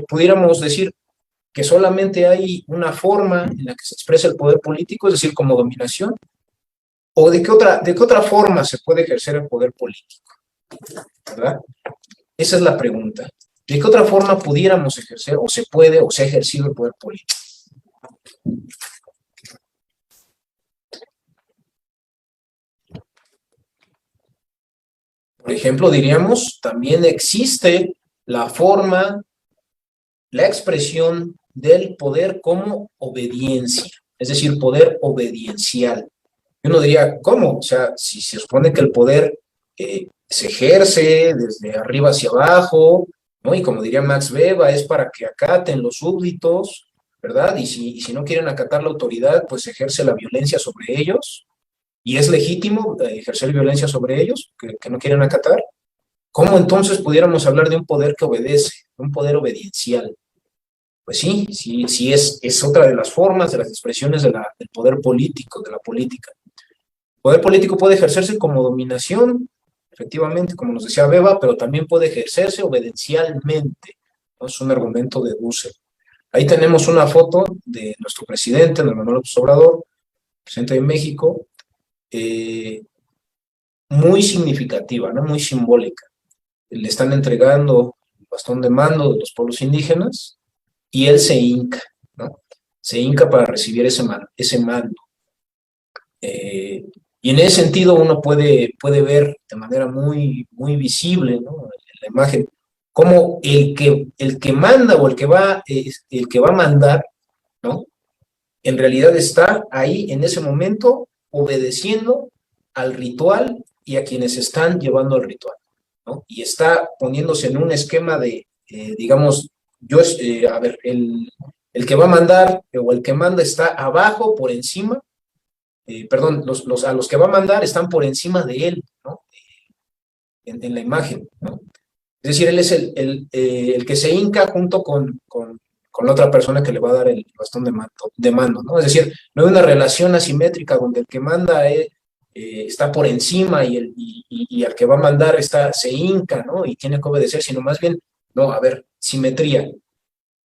pudiéramos decir que solamente hay una forma en la que se expresa el poder político, es decir, como dominación, o de qué otra forma se puede ejercer el poder político, ¿verdad? Esa es la pregunta. ¿De qué otra forma pudiéramos ejercer, o se puede, o se ha ejercido el poder político? Por ejemplo, diríamos, también existe la forma, la expresión del poder como obediencia, es decir, poder obediencial. Y uno diría, ¿cómo? O sea, si se supone que el poder se ejerce desde arriba hacia abajo, ¿no? Y como diría Max Weber, es para que acaten los súbditos, ¿verdad? Y si no quieren acatar la autoridad, pues se ejerce la violencia sobre ellos, y es legítimo ejercer violencia sobre ellos, que no quieren acatar. ¿Cómo entonces pudiéramos hablar de un poder que obedece, un poder obediencial? Pues sí, es otra de las formas, de las expresiones del poder político, de la política. El poder político puede ejercerse como dominación, efectivamente, como nos decía Weber, pero también puede ejercerse obediencialmente, ¿no? Es un argumento de Dussel. Ahí tenemos una foto de nuestro presidente, Andrés Manuel López Obrador, presidente de México, muy significativa, ¿no? Muy simbólica. Le están entregando el bastón de mando de los pueblos indígenas y él se hinca, ¿no? Se hinca para recibir ese mando. Y en ese sentido uno puede ver de manera muy, muy visible, ¿no? En la imagen, cómo el que manda o el que va a mandar, ¿no? En realidad está ahí en ese momento obedeciendo al ritual y a quienes están llevando el ritual, ¿no? Y está poniéndose en un esquema de, digamos, el que va a mandar o el que manda está abajo, por encima, perdón, a los que va a mandar están por encima de él, ¿no? En la imagen, ¿no? Es decir, él es el que se hinca junto con la otra persona que le va a dar el bastón de mando, ¿no? Es decir, no hay una relación asimétrica donde el que manda está por encima y al que va a mandar se hinca, ¿no? Y tiene que obedecer, sino más bien, no, a ver, simetría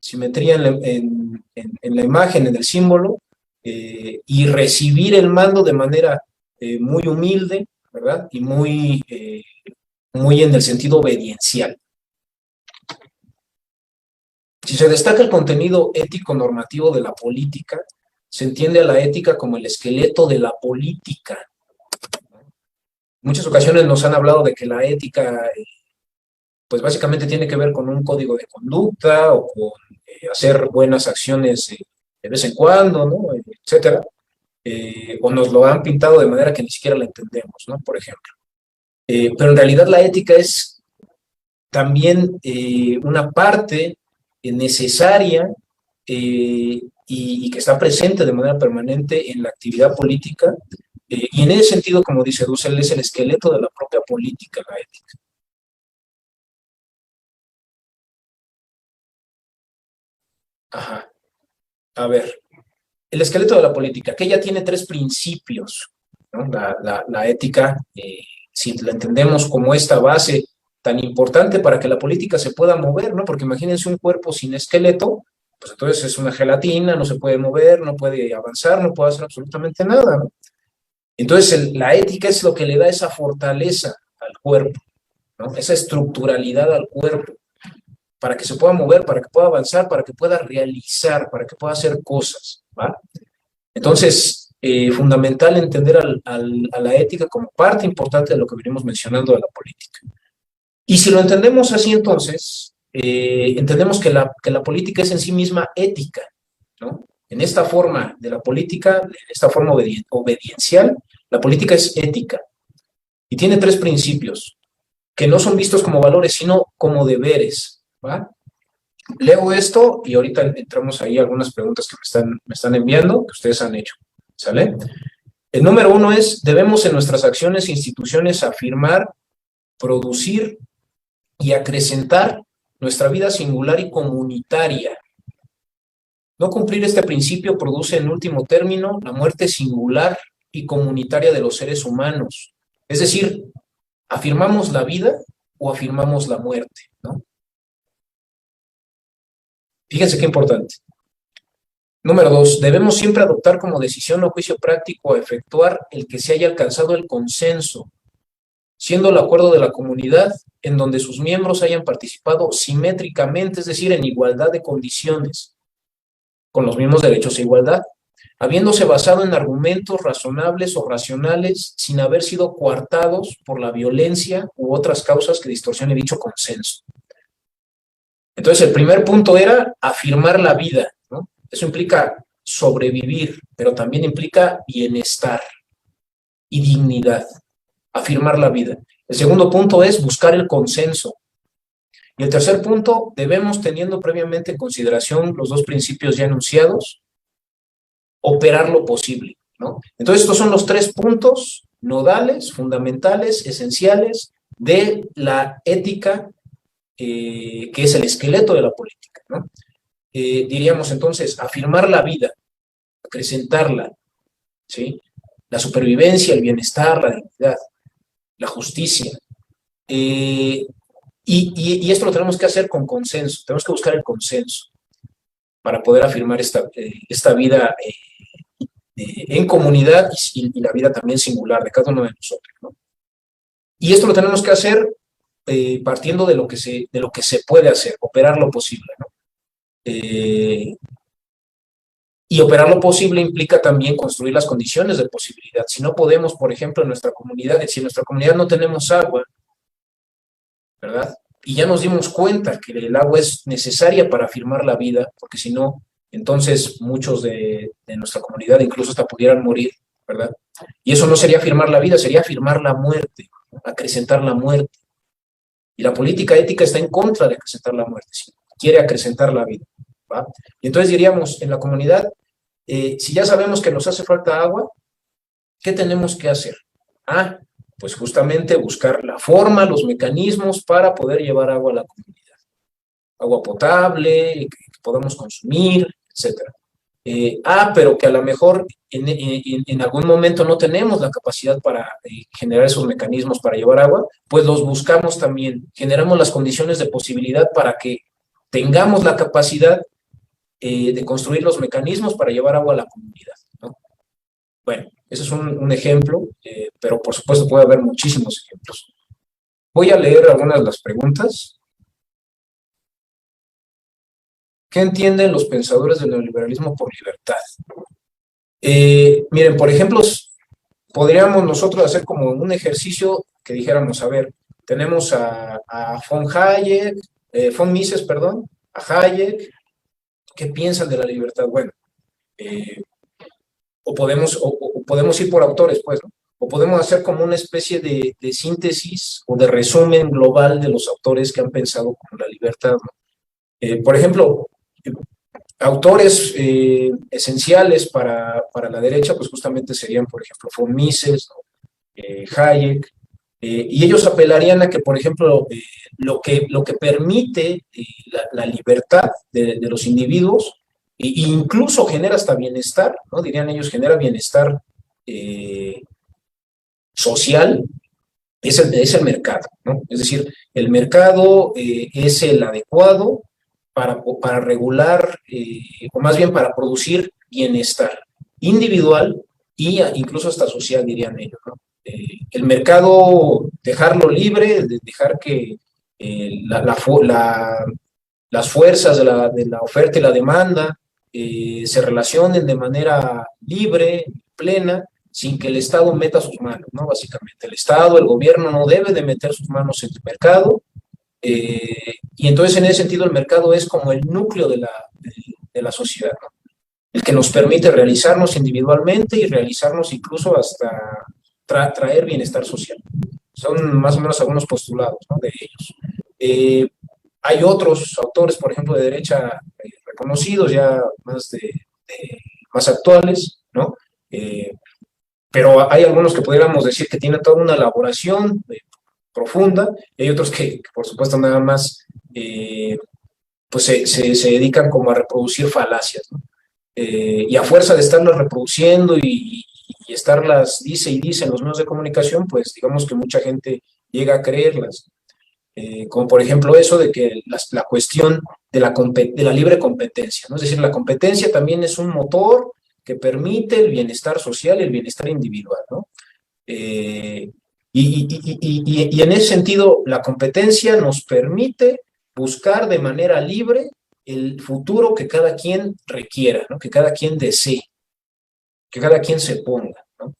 en la imagen, en el símbolo, y recibir el mando de manera muy humilde, ¿verdad? Y muy en el sentido obediencial. Si se destaca el contenido ético-normativo de la política, se entiende a la ética como el esqueleto de la política. En muchas ocasiones nos han hablado de que la ética, pues básicamente tiene que ver con un código de conducta o con hacer buenas acciones de vez en cuando, ¿no? Etcétera. O nos lo han pintado de manera que ni siquiera la entendemos, ¿no? Por ejemplo. Pero en realidad la ética es también una parte necesaria y que está presente de manera permanente en la actividad política, y en ese sentido, como dice Dussel, es el esqueleto de la propia política, la ética. Ajá. A ver, el esqueleto de la política, que ella tiene tres principios, ¿no? La ética, si la entendemos como esta base tan importante para que la política se pueda mover, ¿no? Porque imagínense un cuerpo sin esqueleto, pues entonces es una gelatina, no se puede mover, no puede avanzar, no puede hacer absolutamente nada, ¿no? Entonces la ética es lo que le da esa fortaleza al cuerpo, ¿no? Esa estructuralidad al cuerpo, para que se pueda mover, para que pueda avanzar, para que pueda realizar, para que pueda hacer cosas, ¿va? Entonces, fundamental entender a la ética como parte importante de lo que venimos mencionando de la política. Y si lo entendemos así, entonces, entendemos que la política es en sí misma ética, ¿no? En esta forma de la política, en esta forma obediencial, la política es ética. Y tiene 3 principios, que no son vistos como valores, sino como deberes, ¿va? Leo esto y ahorita entramos ahí a algunas preguntas que me están enviando, que ustedes han hecho, ¿sale? El número 1 es, debemos en nuestras acciones e instituciones afirmar, producir y acrecentar nuestra vida singular y comunitaria. No cumplir este principio produce en último término la muerte singular y comunitaria de los seres humanos. Es decir, ¿afirmamos la vida o afirmamos la muerte, ¿no? Fíjense qué importante. Número 2, debemos siempre adoptar como decisión o juicio práctico a efectuar el que se haya alcanzado el consenso, siendo el acuerdo de la comunidad en donde sus miembros hayan participado simétricamente, es decir, en igualdad de condiciones, con los mismos derechos e igualdad, habiéndose basado en argumentos razonables o racionales sin haber sido coartados por la violencia u otras causas que distorsionen dicho consenso. Entonces, el primer punto era afirmar la vida, ¿no? Eso implica sobrevivir, pero también implica bienestar y dignidad. Afirmar la vida. El segundo punto es buscar el consenso. Y el tercer punto, debemos, teniendo previamente en consideración los 2 principios ya enunciados, operar lo posible, ¿no? Entonces, estos son los 3 puntos nodales, fundamentales, esenciales de la ética, que es el esqueleto de la política, ¿no? Diríamos entonces, afirmar la vida, acrecentarla, ¿sí? La supervivencia, el bienestar, la dignidad, la justicia. Y esto lo tenemos que hacer con consenso, tenemos que buscar el consenso para poder afirmar esta vida en comunidad y la vida también singular de cada uno de nosotros, ¿no? Y esto lo tenemos que hacer partiendo de lo que se puede hacer, operar lo posible, ¿no? Y operar lo posible implica también construir las condiciones de posibilidad. Si no podemos, por ejemplo, si en nuestra comunidad no tenemos agua, ¿verdad? Y ya nos dimos cuenta que el agua es necesaria para afirmar la vida, porque si no, entonces muchos de nuestra comunidad incluso hasta pudieran morir, ¿verdad? Y eso no sería afirmar la vida, sería afirmar la muerte, acrecentar la muerte. Y la política ética está en contra de acrecentar la muerte, quiere acrecentar la vida, ¿va? Y entonces diríamos, en la comunidad, si ya sabemos que nos hace falta agua, ¿qué tenemos que hacer? Pues justamente buscar la forma, los mecanismos para poder llevar agua a la comunidad. Agua potable, que podamos consumir, etc. Pero que a lo mejor en algún momento no tenemos la capacidad para generar esos mecanismos para llevar agua, pues los buscamos también, generamos las condiciones de posibilidad para que tengamos la capacidad de construir los mecanismos para llevar agua a la comunidad, ¿no? Bueno, ese es un ejemplo, pero por supuesto puede haber muchísimos ejemplos. Voy a leer algunas de las preguntas. ¿Qué entienden los pensadores del neoliberalismo por libertad? Miren, por ejemplo, podríamos nosotros hacer como un ejercicio que dijéramos, a ver, tenemos a von Mises, perdón, a Hayek, ¿qué piensan de la libertad? Bueno, o podemos ir por autores, pues, ¿no? O podemos hacer como una especie de síntesis o de resumen global de los autores que han pensado con la libertad, ¿no? Por ejemplo, autores esenciales para la derecha, pues justamente serían, por ejemplo, von Mises, ¿no? Hayek, y ellos apelarían a que, por ejemplo, lo que permite la libertad de los individuos, e incluso genera hasta bienestar, ¿no? Dirían ellos, genera bienestar social, es el mercado, ¿no? Es decir, el mercado es el adecuado para regular, o más bien para producir bienestar individual y incluso hasta social, dirían ellos, ¿no? El mercado, dejarlo libre, dejar que las fuerzas de la oferta y la demanda se relacionen de manera libre, plena, sin que el Estado meta sus manos, ¿no? Básicamente, el Estado, el gobierno no debe de meter sus manos en el mercado, y entonces en ese sentido el mercado es como el núcleo de la sociedad, ¿no? El que nos permite realizarnos individualmente y realizarnos incluso hasta traer bienestar social. Son más o menos algunos postulados, ¿no?, de ellos. Hay otros autores, por ejemplo, de derecha reconocidos, ya más actuales, ¿no? Pero hay algunos que pudiéramos decir que tienen toda una elaboración profunda, y hay otros que por supuesto, nada más pues se dedican como a reproducir falacias, ¿no? Y a fuerza de estarlas reproduciendo y estarlas dice y dice en los medios de comunicación, pues digamos que mucha gente llega a creerlas. Como por ejemplo eso de que la cuestión de la libre competencia, ¿no? Es decir, la competencia también es un motor que permite el bienestar social y el bienestar individual, ¿no? Y en ese sentido, la competencia nos permite buscar de manera libre el futuro que cada quien requiera, ¿no? Que cada quien desee, que cada quien se ponga, ¿no?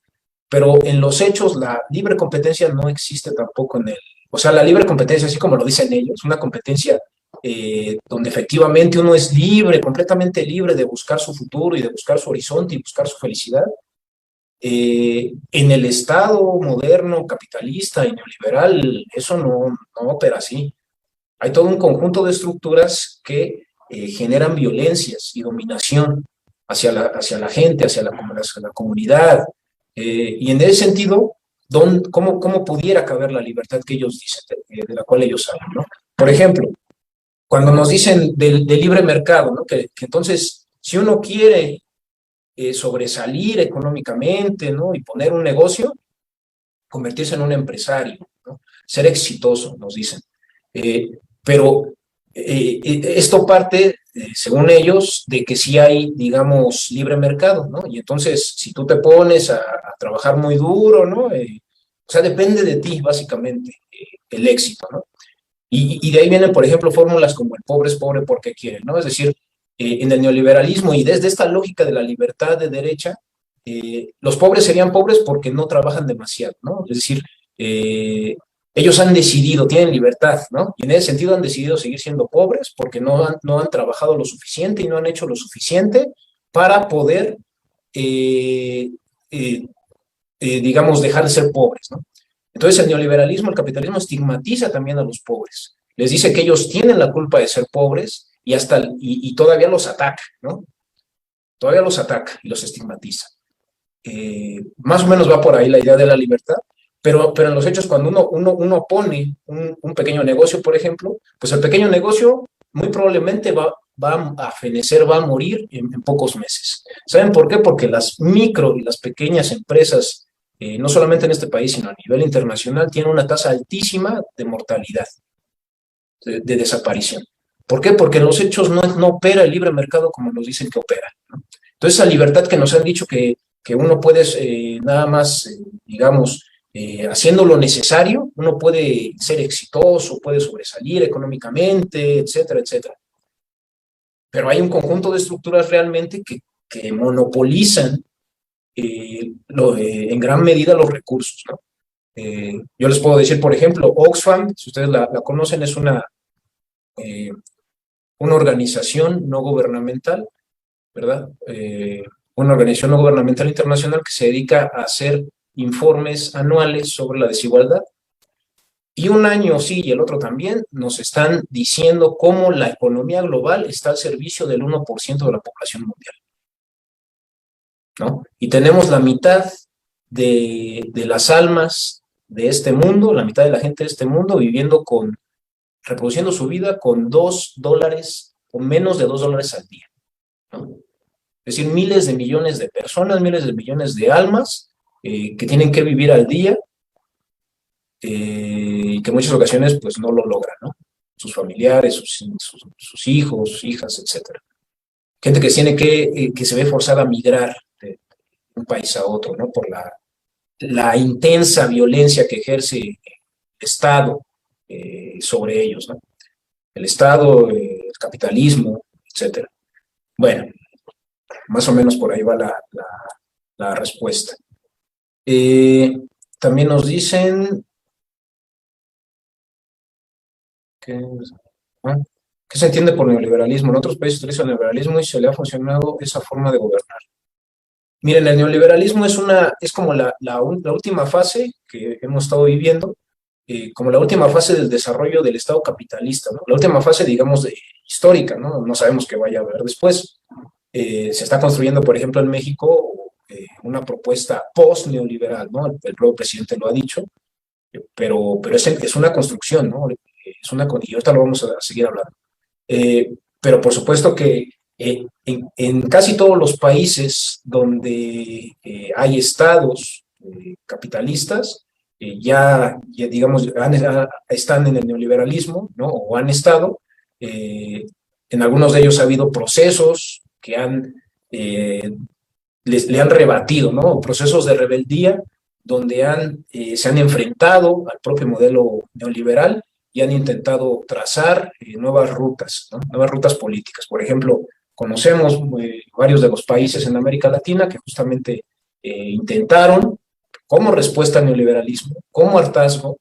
Pero en los hechos la libre competencia no existe tampoco o sea, la libre competencia, así como lo dicen ellos, una competencia donde efectivamente uno es libre, completamente libre de buscar su futuro y de buscar su horizonte y buscar su felicidad. En el Estado moderno, capitalista y neoliberal, eso no opera así. Hay todo un conjunto de estructuras que generan violencias y dominación hacia la gente, hacia la comunidad. Y en ese sentido, ¿cómo pudiera caber la libertad que ellos dicen, de la cual ellos hablan, ¿no? Por ejemplo, cuando nos dicen del libre mercado, ¿no? Que entonces, si uno quiere sobresalir económicamente, ¿no?, y poner un negocio, convertirse en un empresario, ¿no?, ser exitoso, nos dicen. Pero esto parte, según ellos, de que sí hay, digamos, libre mercado, ¿no? Y entonces, si tú te pones a trabajar muy duro, ¿no? O sea, depende de ti, básicamente, el éxito, ¿no? Y de ahí vienen, por ejemplo, fórmulas como el pobre es pobre porque quiere, ¿no? Es decir, en el neoliberalismo y desde esta lógica de la libertad de derecha, los pobres serían pobres porque no trabajan demasiado, ¿no? Es decir, ellos han decidido, tienen libertad, ¿no? Y en ese sentido han decidido seguir siendo pobres porque no han trabajado lo suficiente y no han hecho lo suficiente para poder, digamos, dejar de ser pobres, ¿no? Entonces el neoliberalismo, el capitalismo estigmatiza también a los pobres. Les dice que ellos tienen la culpa de ser pobres y todavía los ataca, ¿no? Todavía los ataca y los estigmatiza. Más o menos va por ahí la idea de la libertad, pero en los hechos, cuando uno pone un pequeño negocio, por ejemplo, pues el pequeño negocio muy probablemente va a fenecer, va a morir en pocos meses. ¿Saben por qué? Porque las micro y las pequeñas empresas, no solamente en este país, sino a nivel internacional, tienen una tasa altísima de mortalidad, de desaparición. ¿Por qué? Porque en los hechos no opera el libre mercado como nos dicen que opera, ¿no? Entonces, esa libertad que nos han dicho que uno puede, nada más, digamos, haciendo lo necesario, uno puede ser exitoso, puede sobresalir económicamente, etcétera, etcétera. Pero hay un conjunto de estructuras realmente que monopolizan en gran medida los recursos, ¿no? Yo les puedo decir, por ejemplo, Oxfam, si ustedes la conocen, es una organización no gubernamental, ¿verdad? Una organización no gubernamental internacional que se dedica a hacer informes anuales sobre la desigualdad. Y un año sí y el otro también nos están diciendo cómo la economía global está al servicio del 1% de la población mundial, ¿no? Y tenemos la mitad de las almas de este mundo, la mitad de la gente de este mundo reproduciendo su vida con $2 o menos de $2 al día, ¿no? Es decir, miles de millones de personas, miles de millones de almas que tienen que vivir al día y que en muchas ocasiones pues no lo logran, ¿no? Sus familiares, sus hijos, hijas, etcétera. Gente que se ve forzada a migrar de un país a otro, ¿no? Por la intensa violencia que ejerce el Estado sobre ellos, ¿no? El Estado, el capitalismo, etcétera. Bueno, más o menos por ahí va la respuesta. También nos dicen que, ¿qué se entiende por neoliberalismo? En otros países se utiliza el neoliberalismo y se le ha funcionado esa forma de gobernar. Miren, el neoliberalismo es como la última fase que hemos estado viviendo, como la última fase del desarrollo del Estado capitalista, ¿no? La última fase, digamos, histórica, ¿no? No sabemos qué vaya a haber después. Se está construyendo, por ejemplo, en México una propuesta post-neoliberal, ¿no? El propio presidente lo ha dicho, pero es una construcción, ¿no? Y ahorita lo vamos a seguir hablando. Pero por supuesto que en casi todos los países donde hay estados capitalistas, digamos, están en el neoliberalismo, ¿no? O han estado, en algunos de ellos ha habido procesos que le han rebatido, ¿no? Procesos de rebeldía donde se han enfrentado al propio modelo neoliberal y han intentado trazar nuevas rutas, ¿no? Nuevas rutas políticas. Por ejemplo, conocemos varios de los países en América Latina que justamente intentaron, como respuesta al neoliberalismo, como hartazgo,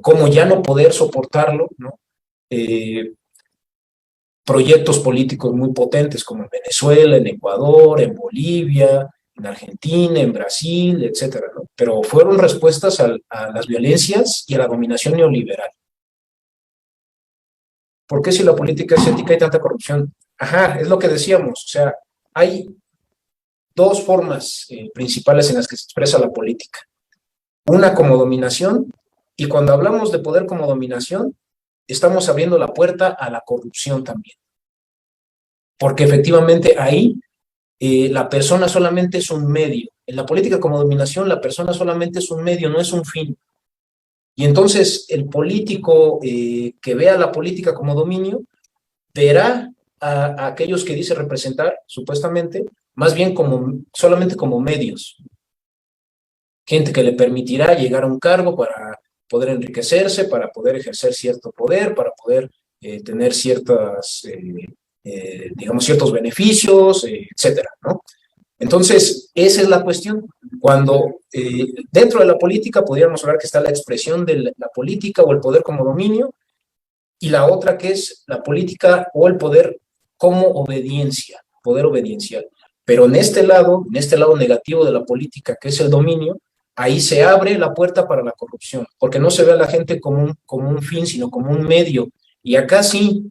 como ya no poder soportarlo, ¿no? Proyectos políticos muy potentes como en Venezuela, en Ecuador, en Bolivia, en Argentina, en Brasil, etcétera, ¿no? Pero fueron respuestas a las violencias y a la dominación neoliberal. ¿Por qué si la política es ética hay tanta corrupción? Ajá, es lo que decíamos, o sea, hay dos formas principales en las que se expresa la política. Una como dominación, y cuando hablamos de poder como dominación, estamos abriendo la puerta a la corrupción también. Porque efectivamente ahí la persona solamente es un medio. En la política como dominación, la persona solamente es un medio, no es un fin. Y entonces el político que vea la política como dominio, verá a aquellos que dice representar, supuestamente, más bien solamente como medios. Gente que le permitirá llegar a un cargo para poder enriquecerse, para poder ejercer cierto poder, para poder tener digamos, ciertos beneficios, etcétera, ¿no? Entonces, esa es la cuestión. Cuando dentro de la política podríamos hablar que está la expresión de la política o el poder como dominio, y la otra que es la política o el poder como obediencia, poder obediencial. Pero en este lado negativo de la política, que es el dominio, ahí se abre la puerta para la corrupción, porque no se ve a la gente como un fin, sino como un medio. Y acá sí,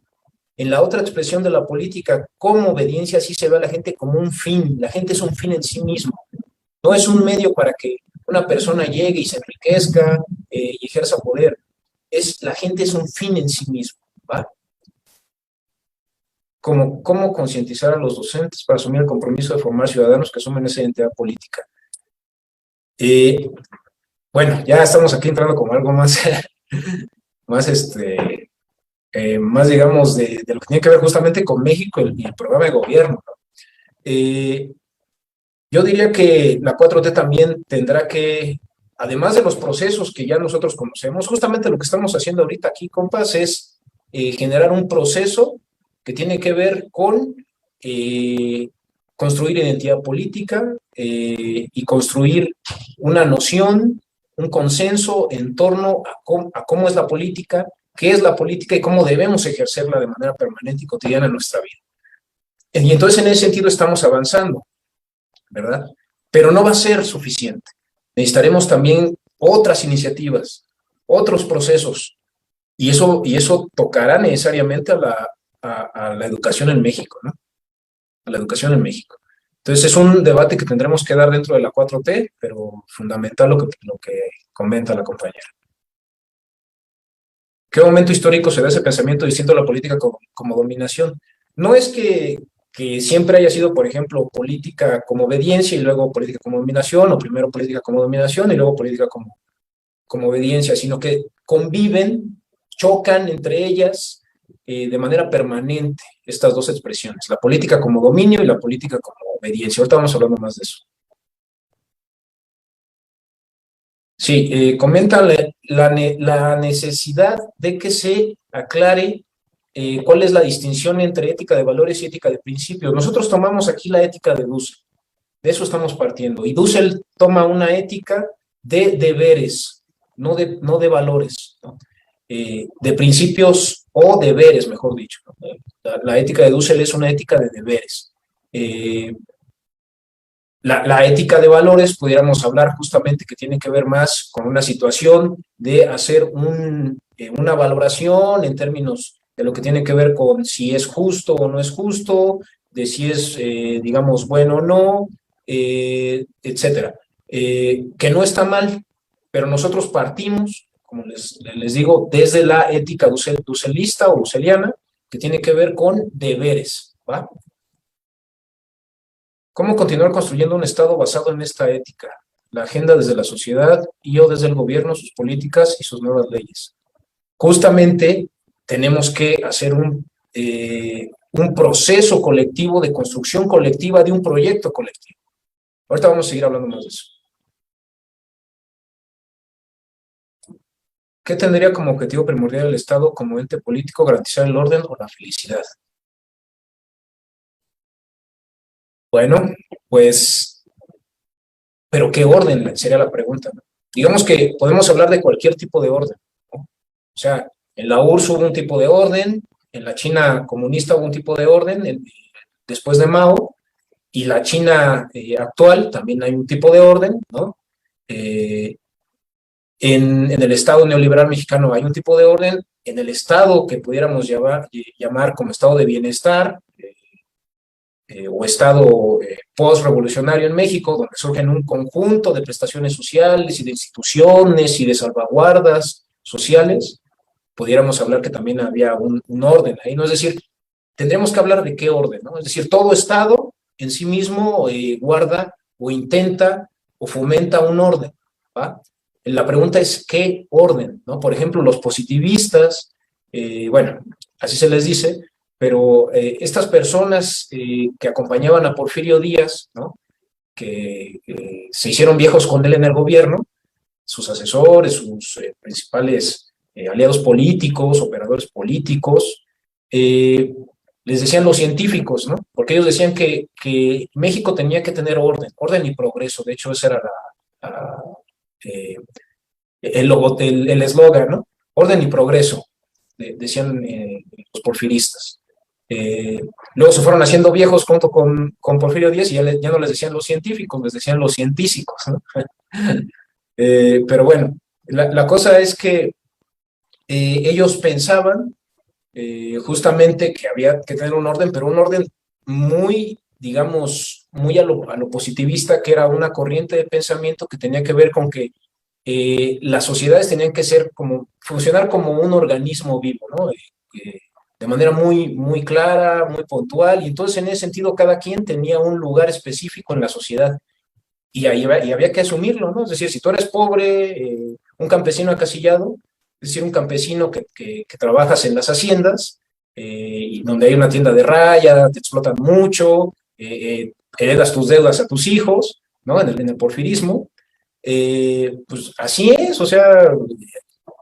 en la otra expresión de la política, como obediencia, sí se ve a la gente como un fin. La gente es un fin en sí mismo. No es un medio para que una persona llegue y se enriquezca y ejerza poder. La gente es un fin en sí mismo, ¿va? ¿Cómo concientizar a los docentes para asumir el compromiso de formar ciudadanos que asumen esa identidad política? Bueno, ya estamos aquí entrando como algo más, más digamos, de lo que tiene que ver justamente con México y el programa de gobierno, ¿no? Yo diría que la 4T también tendrá que, además de los procesos que ya nosotros conocemos, justamente lo que estamos haciendo ahorita aquí, compas, es generar un proceso que tiene que ver con construir identidad política y construir una noción, un consenso en torno a cómo es la política, qué es la política y cómo debemos ejercerla de manera permanente y cotidiana en nuestra vida. Y entonces en ese sentido estamos avanzando, ¿verdad? Pero no va a ser suficiente. Necesitaremos también otras iniciativas, otros procesos, y eso tocará necesariamente a la educación en México, ¿no? A la educación en México. Entonces es un debate que tendremos que dar dentro de la 4T, pero fundamental lo que comenta la compañera. ¿Qué momento histórico se da ese pensamiento distinto a la política como dominación? No es que siempre haya sido, por ejemplo, política como obediencia y luego política como dominación, o primero política como dominación y luego política como obediencia, sino que conviven, chocan entre ellas de manera permanente estas dos expresiones, la política como dominio y la política como obediencia. Ahorita vamos hablando más de eso. Sí, comenta la necesidad de que se aclare cuál es la distinción entre ética de valores y ética de principios. Nosotros tomamos aquí la ética de Dussel, de eso estamos partiendo, y Dussel toma una ética de deberes, no de valores, ¿no? De principios o deberes, mejor dicho, ¿no? La ética de Dussel es una ética de deberes. La ética de valores, pudiéramos hablar justamente que tiene que ver más con una situación de hacer una valoración en términos de lo que tiene que ver con si es justo o no es justo, de si es, digamos, bueno o no, etcétera. Que no está mal, pero nosotros partimos, como les digo, desde la ética dusselista o dusseliana, que tiene que ver con deberes, ¿va? ¿Cómo continuar construyendo un Estado basado en esta ética? La agenda desde la sociedad y o desde el gobierno, sus políticas y sus nuevas leyes. Justamente tenemos que hacer un proceso colectivo de construcción colectiva de un proyecto colectivo. Ahorita vamos a seguir hablando más de eso. ¿Qué tendría como objetivo primordial el Estado como ente político? ¿Garantizar el orden o la felicidad? Bueno, pues, ¿pero qué orden? Sería la pregunta, ¿no? Digamos que podemos hablar de cualquier tipo de orden, ¿no? O sea, en la URSS hubo un tipo de orden, en la China comunista hubo un tipo de orden, después de Mao, y la China actual también hay un tipo de orden, ¿no? En el Estado neoliberal mexicano hay un tipo de orden, en el Estado que pudiéramos llamar como Estado de bienestar, o Estado post-revolucionario en México, donde surgen un conjunto de prestaciones sociales y de instituciones y de salvaguardas sociales, pudiéramos hablar que también había un orden ahí, ¿no? Es decir, tendríamos que hablar de qué orden, ¿no? Es decir, todo Estado en sí mismo guarda o intenta o fomenta un orden, ¿va? La pregunta es ¿qué orden? ¿No? Por ejemplo, los positivistas, bueno, así se les dice, pero estas personas que acompañaban a Porfirio Díaz, ¿no? Que se hicieron viejos con él en el gobierno, sus asesores, sus principales aliados políticos, operadores políticos, les decían los científicos, ¿no? Porque ellos decían que México tenía que tener orden y progreso. De hecho, ese era el eslogan, ¿no? Orden y progreso, decían los porfiristas. Luego se fueron haciendo viejos junto con Porfirio Díaz y ya no les decían los científicos, les decían los científicos, ¿no? Pero bueno, la cosa es que ellos pensaban justamente que había que tener un orden, pero un orden muy, digamos, muy a lo positivista, que era una corriente de pensamiento que tenía que ver con que las sociedades tenían que funcionar como un organismo vivo, ¿no? De manera muy, muy clara, muy puntual, y entonces en ese sentido cada quien tenía un lugar específico en la sociedad, y había que asumirlo, ¿no? Es decir, si tú eres pobre, un campesino acasillado, es decir, un campesino que trabajas en las haciendas, y donde hay una tienda de raya, te explotan mucho, heredas tus deudas a tus hijos, ¿no? En el porfirismo, pues así es, o sea,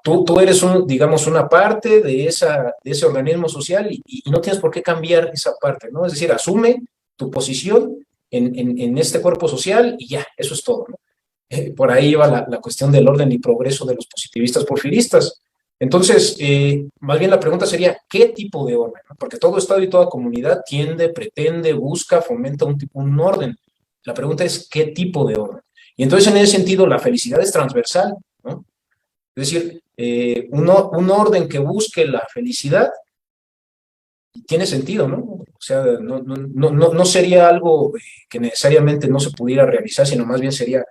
tú eres digamos, una parte de ese organismo social y no tienes por qué cambiar esa parte, ¿no? Es decir, asume tu posición en este cuerpo social y ya, eso es todo, ¿no? Por ahí iba la cuestión del orden y progreso de los positivistas porfiristas. Entonces, más bien la pregunta sería, ¿qué tipo de orden? ¿No? Porque todo Estado y toda comunidad pretende, busca, fomenta un orden. La pregunta es, ¿qué tipo de orden? Y entonces, en ese sentido, la felicidad es transversal, ¿no? Es decir, un orden que busque la felicidad tiene sentido, ¿no? O sea, no sería algo que necesariamente no se pudiera realizar, sino más bien sería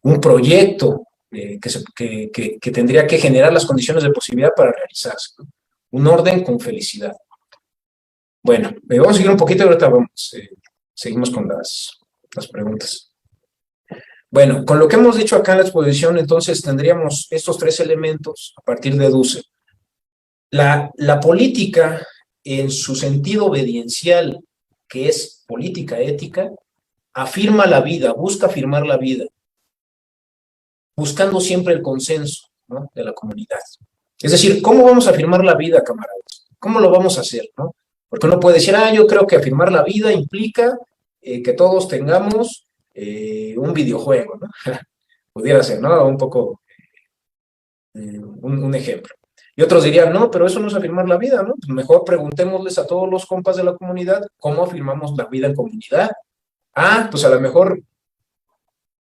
un proyecto que tendría que generar las condiciones de posibilidad para realizarse, ¿no? Un orden con felicidad. Bueno, vamos a seguir un poquito y ahorita seguimos con las preguntas. Bueno, con lo que hemos dicho acá en la exposición, entonces tendríamos estos tres elementos a partir de Dussel. La política, en su sentido obediencial, que es política ética, afirma la vida, busca afirmar la vida, buscando siempre el consenso, ¿no?, de la comunidad. Es decir, ¿cómo vamos a afirmar la vida, camaradas? ¿Cómo lo vamos a hacer, no? Porque uno puede decir, yo creo que afirmar la vida implica que todos tengamos un videojuego, ¿no? Pudiera ser, ¿no? Un poco, un ejemplo. Y otros dirían, no, pero eso no es afirmar la vida, ¿no? Pues mejor preguntémosles a todos los compas de la comunidad cómo afirmamos la vida en comunidad. Pues a lo mejor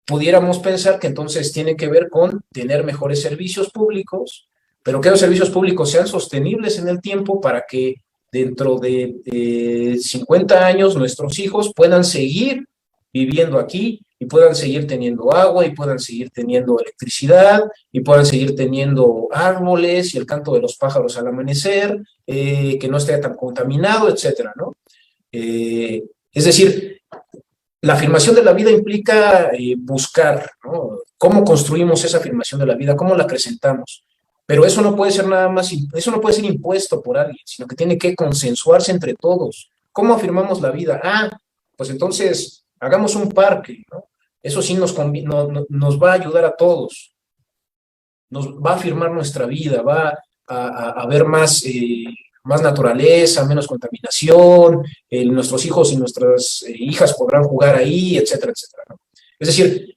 pudiéramos pensar que entonces tiene que ver con tener mejores servicios públicos, pero que los servicios públicos sean sostenibles en el tiempo para que dentro de 50 años nuestros hijos puedan seguir viviendo aquí y puedan seguir teniendo agua y puedan seguir teniendo electricidad y puedan seguir teniendo árboles y el canto de los pájaros al amanecer, que no esté tan contaminado, etcétera, ¿no? Es decir, la afirmación de la vida implica buscar, ¿no?, cómo construimos esa afirmación de la vida, cómo la acrecentamos. Pero eso no puede ser nada más, eso no puede ser impuesto por alguien, sino que tiene que consensuarse entre todos. ¿Cómo afirmamos la vida? Pues entonces hagamos un parque, ¿no? Eso sí nos va a ayudar a todos, nos va a afirmar nuestra vida, va a haber más naturaleza, menos contaminación, nuestros hijos y nuestras hijas podrán jugar ahí, etcétera, etcétera, ¿no? Es decir,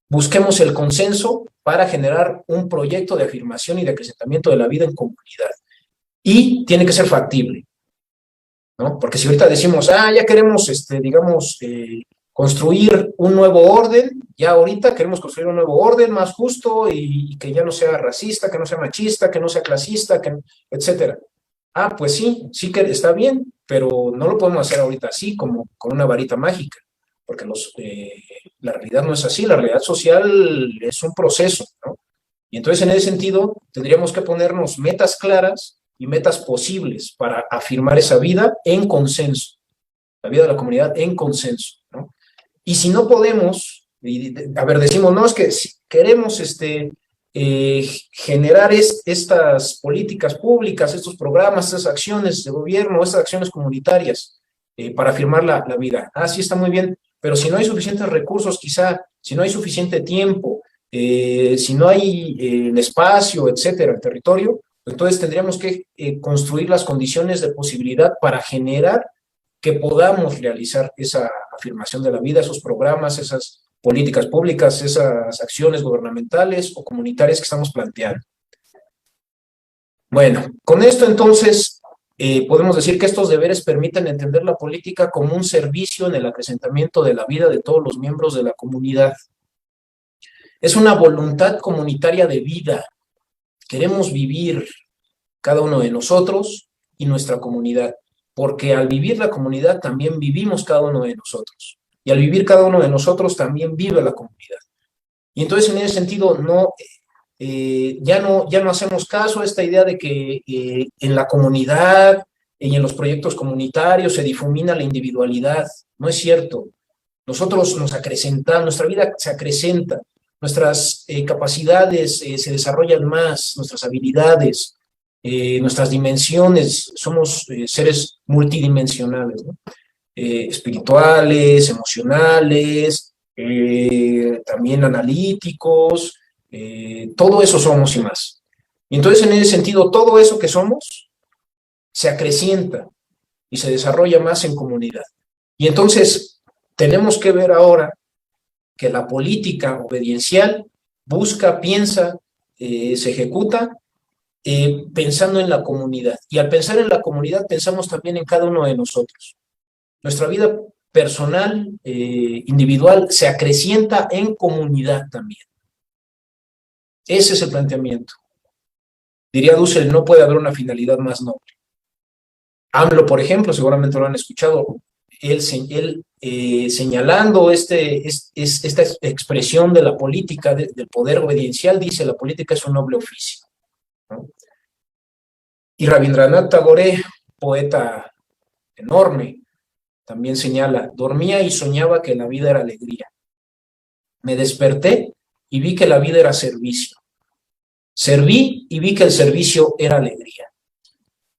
busquemos el consenso para generar un proyecto de afirmación y de acrecentamiento de la vida en comunidad. Y tiene que ser factible, ¿no? Porque si ahorita decimos, ya queremos, digamos, construir un nuevo orden, ya ahorita queremos construir un nuevo orden más justo y que ya no sea racista, que no sea machista, que no sea clasista, etcétera. Pues sí que está bien, pero no lo podemos hacer ahorita así, como con una varita mágica, porque la realidad no es así, la realidad social es un proceso, ¿no? Y entonces en ese sentido tendríamos que ponernos metas claras y metas posibles para afirmar esa vida en consenso, la vida de la comunidad en consenso, ¿no? Y si no podemos, decimos, no, es que si queremos generar estas políticas públicas, estos programas, estas acciones de gobierno, estas acciones comunitarias para afirmar la vida. Sí está muy bien, pero si no hay suficientes recursos, quizá, si no hay suficiente tiempo, si no hay el espacio, etcétera, el territorio, entonces tendríamos que construir las condiciones de posibilidad para generar que podamos realizar esa afirmación de la vida, esos programas, esas políticas públicas, esas acciones gubernamentales o comunitarias que estamos planteando. Bueno, con esto entonces podemos decir que estos deberes permiten entender la política como un servicio en el acrecentamiento de la vida de todos los miembros de la comunidad. Es una voluntad comunitaria de vida. Queremos vivir cada uno de nosotros y nuestra comunidad, porque al vivir la comunidad también vivimos cada uno de nosotros. Y al vivir cada uno de nosotros también vive la comunidad. Y entonces en ese sentido ya no hacemos caso a esta idea de que en la comunidad y en los proyectos comunitarios se difumina la individualidad. No es cierto. Nosotros nos acrecentamos, nuestra vida se acrecenta, nuestras capacidades se desarrollan más, nuestras habilidades, nuestras dimensiones, somos seres multidimensionales, ¿no? Espirituales, emocionales, también analíticos, todo eso somos y más. Y entonces en ese sentido todo eso que somos se acrecienta y se desarrolla más en comunidad. Y entonces tenemos que ver ahora que la política obediencial busca, piensa, se ejecuta pensando en la comunidad. Y al pensar en la comunidad pensamos también en cada uno de nosotros. Nuestra vida personal, individual, se acrecienta en comunidad también. Ese es el planteamiento. Diría Dussel, no puede haber una finalidad más noble. AMLO, por ejemplo, seguramente lo han escuchado, él señalando esta expresión de la política, del poder obediencial, dice, la política es un noble oficio, ¿no? Y Rabindranath Tagore, poeta enorme, también señala, dormía y soñaba que la vida era alegría. Me desperté y vi que la vida era servicio. Serví y vi que el servicio era alegría.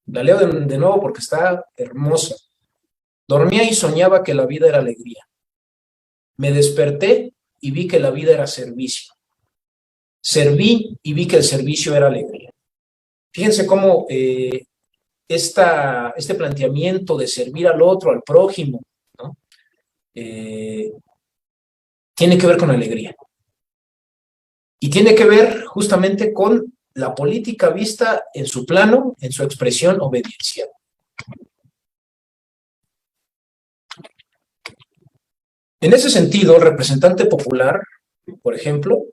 La leo de nuevo porque está hermosa. Dormía y soñaba que la vida era alegría. Me desperté y vi que la vida era servicio. Serví y vi que el servicio era alegría. Fíjense cómo este planteamiento de servir al otro, al prójimo, ¿no? Tiene que ver con alegría. Y tiene que ver justamente con la política vista en su plano, en su expresión obediencial. En ese sentido, el representante popular, por ejemplo,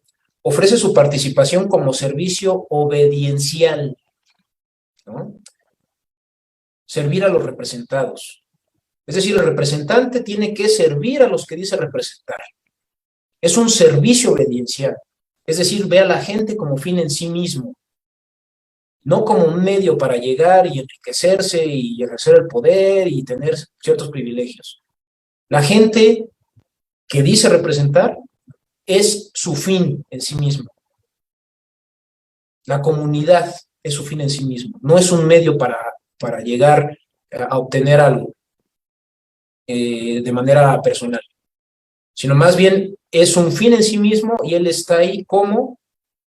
ofrece su participación como servicio obediencial, ¿no? Servir a los representados. Es decir, el representante tiene que servir a los que dice representar. Es un servicio obediencial. Es decir, ve a la gente como fin en sí mismo, no como un medio para llegar y enriquecerse y ejercer el poder y tener ciertos privilegios. La gente que dice representar es su fin en sí mismo. La comunidad es su fin en sí mismo, no es un medio para llegar a obtener algo de manera personal, sino más bien es un fin en sí mismo y él está ahí como,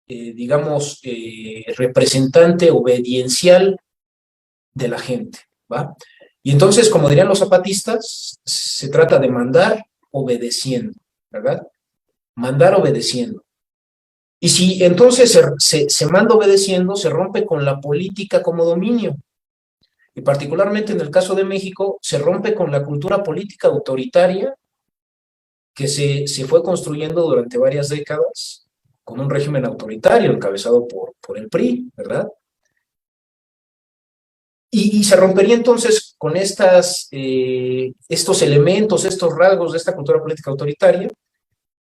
digamos, representante obediencial de la gente, ¿va? Y entonces, como dirían los zapatistas, se trata de mandar obedeciendo, ¿verdad? Mandar obedeciendo. Y si entonces se manda obedeciendo, se rompe con la política como dominio. Y particularmente en el caso de México, se rompe con la cultura política autoritaria que se fue construyendo durante varias décadas con un régimen autoritario encabezado por el PRI, ¿verdad? Y se rompería entonces con estos elementos, estos rasgos de esta cultura política autoritaria,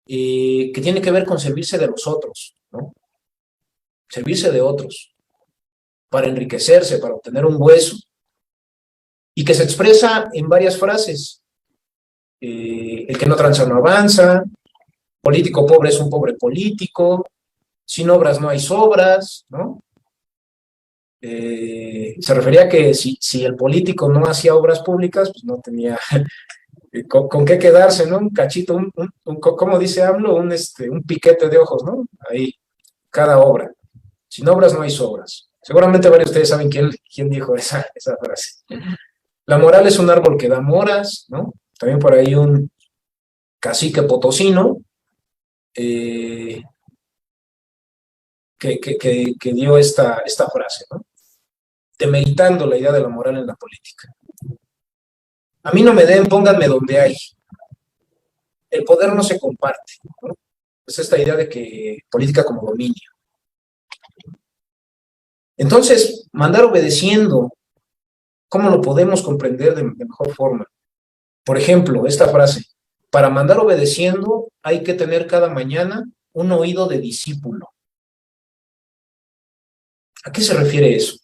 que tiene que ver con servirse de los otros, ¿no? Servirse de otros para enriquecerse, para obtener un hueso, y que se expresa en varias frases. El que no tranza no avanza, político pobre es un pobre político, sin obras no hay sobras, ¿no? Se refería a que si el político no hacía obras públicas, pues no tenía con qué quedarse, ¿no? Un cachito, ¿cómo dice AMLO? Un piquete de ojos, ¿no? Ahí, cada obra. Sin obras no hay sobras. Seguramente varios de ustedes saben quién dijo esa frase. La moral es un árbol que da moras, ¿no? También por ahí un cacique potosino que dio esta frase, ¿no? Demeritando la idea de la moral en la política. A mí no me den, pónganme donde hay. El poder no se comparte, ¿no? Es esta idea de que política como dominio. Entonces, mandar obedeciendo, ¿cómo lo podemos comprender de mejor forma? Por ejemplo, esta frase: para mandar obedeciendo hay que tener cada mañana un oído de discípulo. ¿A qué se refiere eso?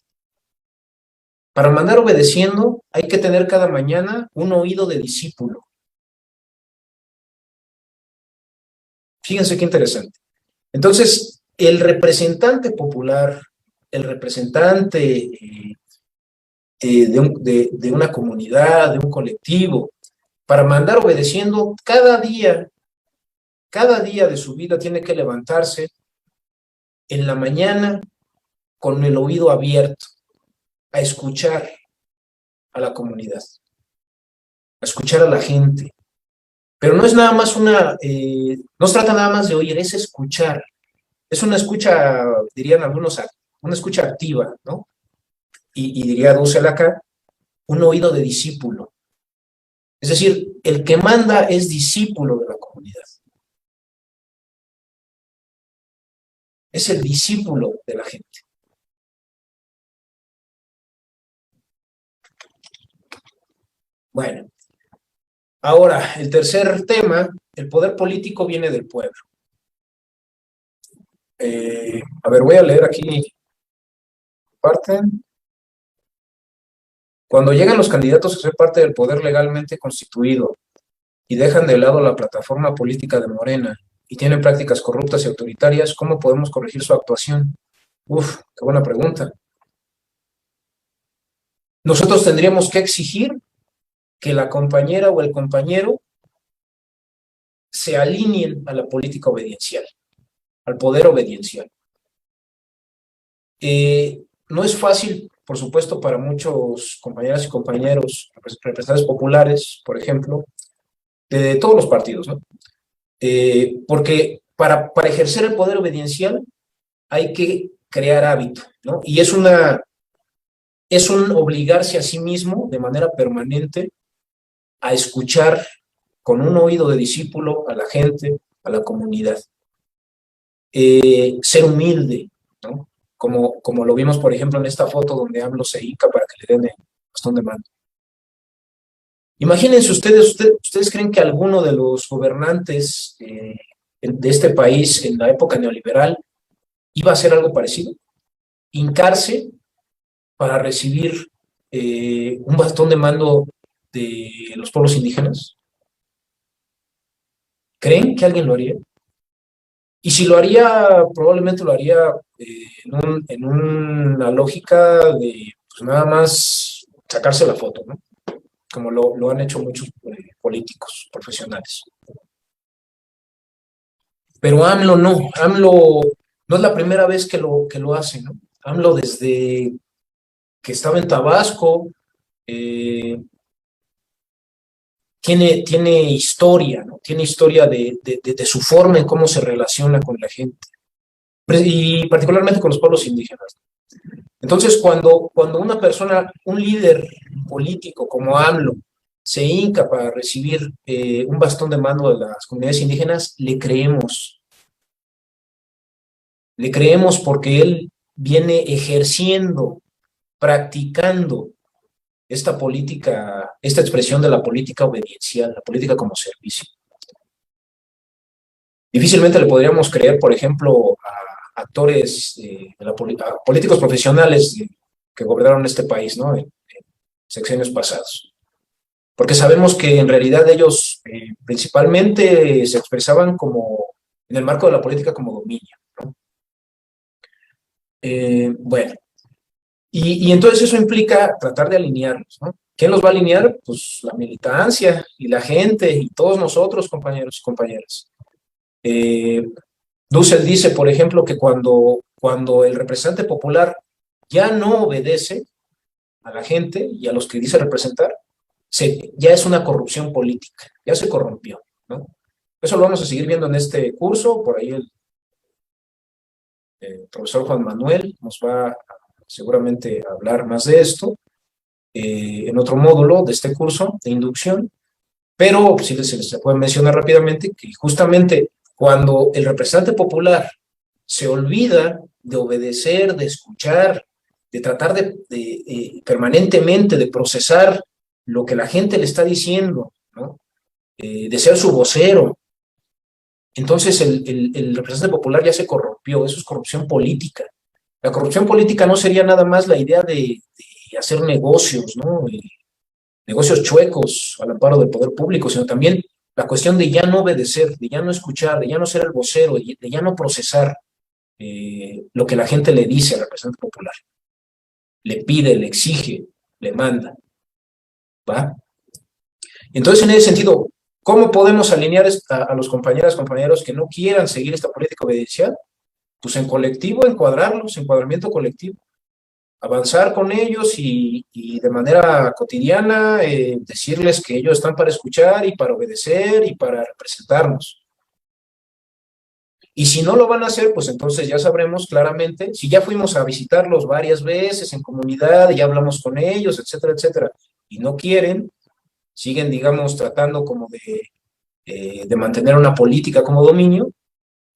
Para mandar obedeciendo hay que tener cada mañana un oído de discípulo. Fíjense qué interesante. Entonces, el representante popular, el representante de una comunidad, de un colectivo, para mandar obedeciendo cada día de su vida tiene que levantarse en la mañana con el oído abierto a escuchar a la comunidad, a escuchar a la gente. Pero no es nada más no se trata nada más de oír, es escuchar. Es una escucha, dirían algunos, una escucha activa, ¿no? Y diría Dussel acá, un oído de discípulo. Es decir, el que manda es discípulo de la comunidad. Es el discípulo de la gente. Bueno, ahora, el tercer tema, el poder político viene del pueblo. A ver, voy a leer aquí parte. Cuando llegan los candidatos a ser parte del poder legalmente constituido y dejan de lado la plataforma política de Morena y tienen prácticas corruptas y autoritarias, ¿cómo podemos corregir su actuación? Uf, qué buena pregunta. Nosotros tendríamos que exigir que la compañera o el compañero se alineen a la política obediencial, al poder obediencial. No es fácil, por supuesto, para muchos compañeras y compañeros, representantes populares, por ejemplo, de todos los partidos, ¿no? Porque para ejercer el poder obediencial hay que crear hábito, ¿no? Y es un obligarse a sí mismo de manera permanente a escuchar con un oído de discípulo a la gente, a la comunidad. Ser humilde, ¿no? Como lo vimos, por ejemplo, en esta foto donde AMLO se hinca para que le den el bastón de mando. Imagínense ustedes creen que alguno de los gobernantes de este país en la época neoliberal iba a hacer algo parecido, hincarse para recibir un bastón de mando de los pueblos indígenas. ¿Creen que alguien lo haría? Y si lo haría, probablemente lo haría en una lógica de pues, nada más sacarse la foto, ¿no? Como lo han hecho muchos políticos profesionales. Pero AMLO no es la primera vez que lo hace, ¿no? AMLO desde que estaba en Tabasco, tiene historia, ¿no? Tiene historia de su forma en cómo se relaciona con la gente, y particularmente con los pueblos indígenas. Entonces, cuando una persona, un líder político como AMLO, se hinca para recibir un bastón de mando de las comunidades indígenas, le creemos. Le creemos porque él viene ejerciendo, practicando esta política, esta expresión de la política obediencial, la política como servicio. Difícilmente le podríamos creer, por ejemplo, a actores, a políticos profesionales que gobernaron este país, ¿no? En sexenios pasados. Porque sabemos que en realidad ellos principalmente se expresaban como, en el marco de la política, como dominio, ¿no? Bueno, y entonces eso implica tratar de alinearlos, ¿no? ¿Quién los va a alinear? Pues la militancia y la gente y todos nosotros, compañeros y compañeras. Dussel dice, por ejemplo, que cuando el representante popular ya no obedece a la gente y a los que dice representar, ya es una corrupción política, ya se corrompió, ¿no? Eso lo vamos a seguir viendo en este curso, por ahí el profesor Juan Manuel nos va seguramente a hablar más de esto en otro módulo de este curso de inducción, pero sí se puede mencionar rápidamente que justamente cuando el representante popular se olvida de obedecer, de escuchar, de tratar permanentemente de procesar lo que la gente le está diciendo, ¿no? De ser su vocero, entonces el representante popular ya se corrompió. Eso es corrupción política. La corrupción política no sería nada más la idea de hacer negocios, ¿no? Negocios chuecos al amparo del poder público, sino también la cuestión de ya no obedecer, de ya no escuchar, de ya no ser el vocero, de ya no procesar lo que la gente le dice al representante popular. Le pide, le exige, le manda. ¿Va? Entonces, en ese sentido, ¿cómo podemos alinear a los compañeros que no quieran seguir esta política obediencial? Pues en colectivo, encuadrarlos, encuadramiento colectivo. Avanzar con ellos y de manera cotidiana decirles que ellos están para escuchar y para obedecer y para representarnos. Y si no lo van a hacer, pues entonces ya sabremos claramente, si ya fuimos a visitarlos varias veces en comunidad, ya hablamos con ellos, etcétera, y no quieren, siguen, digamos, tratando como de mantener una política como dominio,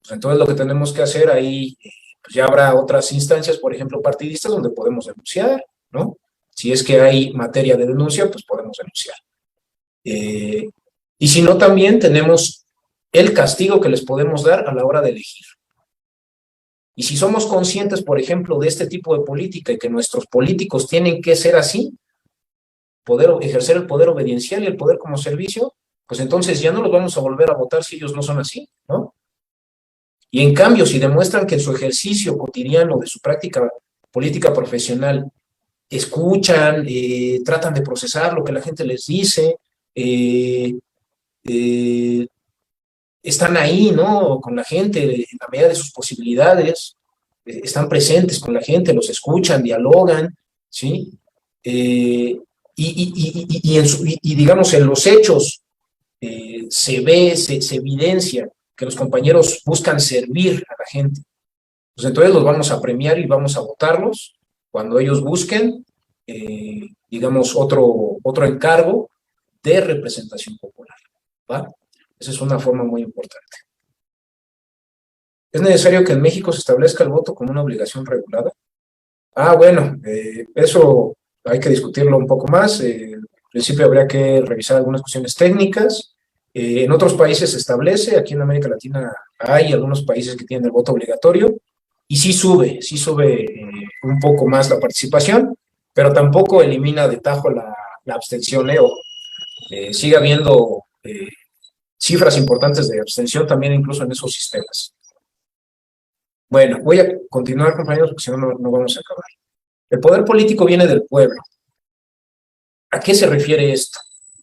pues entonces lo que tenemos que hacer ahí, pues ya habrá otras instancias, por ejemplo, partidistas, donde podemos denunciar, ¿no? Si es que hay materia de denuncia, pues podemos denunciar. Y si no, también tenemos el castigo que les podemos dar a la hora de elegir. Y si somos conscientes, por ejemplo, de este tipo de política y que nuestros políticos tienen que ser así, ejercer el poder obediencial y el poder como servicio, pues entonces ya no los vamos a volver a votar si ellos no son así, ¿no? Y en cambio, si demuestran que en su ejercicio cotidiano de su práctica política profesional escuchan, tratan de procesar lo que la gente les dice, eh, eh, están ahí, ¿no? Con la gente en la medida de sus posibilidades, están presentes con la gente, los escuchan, dialogan, ¿sí? Digamos, en los hechos se ve, se evidencia que los compañeros buscan servir a la gente. Pues entonces los vamos a premiar y vamos a votarlos cuando ellos busquen, digamos, otro encargo de representación popular, ¿va? Esa es una forma muy importante. ¿Es necesario que en México se establezca el voto como una obligación regulada? Bueno, eso hay que discutirlo un poco más. En principio habría que revisar algunas cuestiones técnicas. En otros países se establece, aquí en América Latina hay algunos países que tienen el voto obligatorio, y sí sube un poco más la participación, pero tampoco elimina de tajo la abstención, sigue habiendo cifras importantes de abstención también incluso en esos sistemas. Bueno, voy a continuar, compañeros, porque si no, no vamos a acabar. El poder político viene del pueblo. ¿A qué se refiere esto?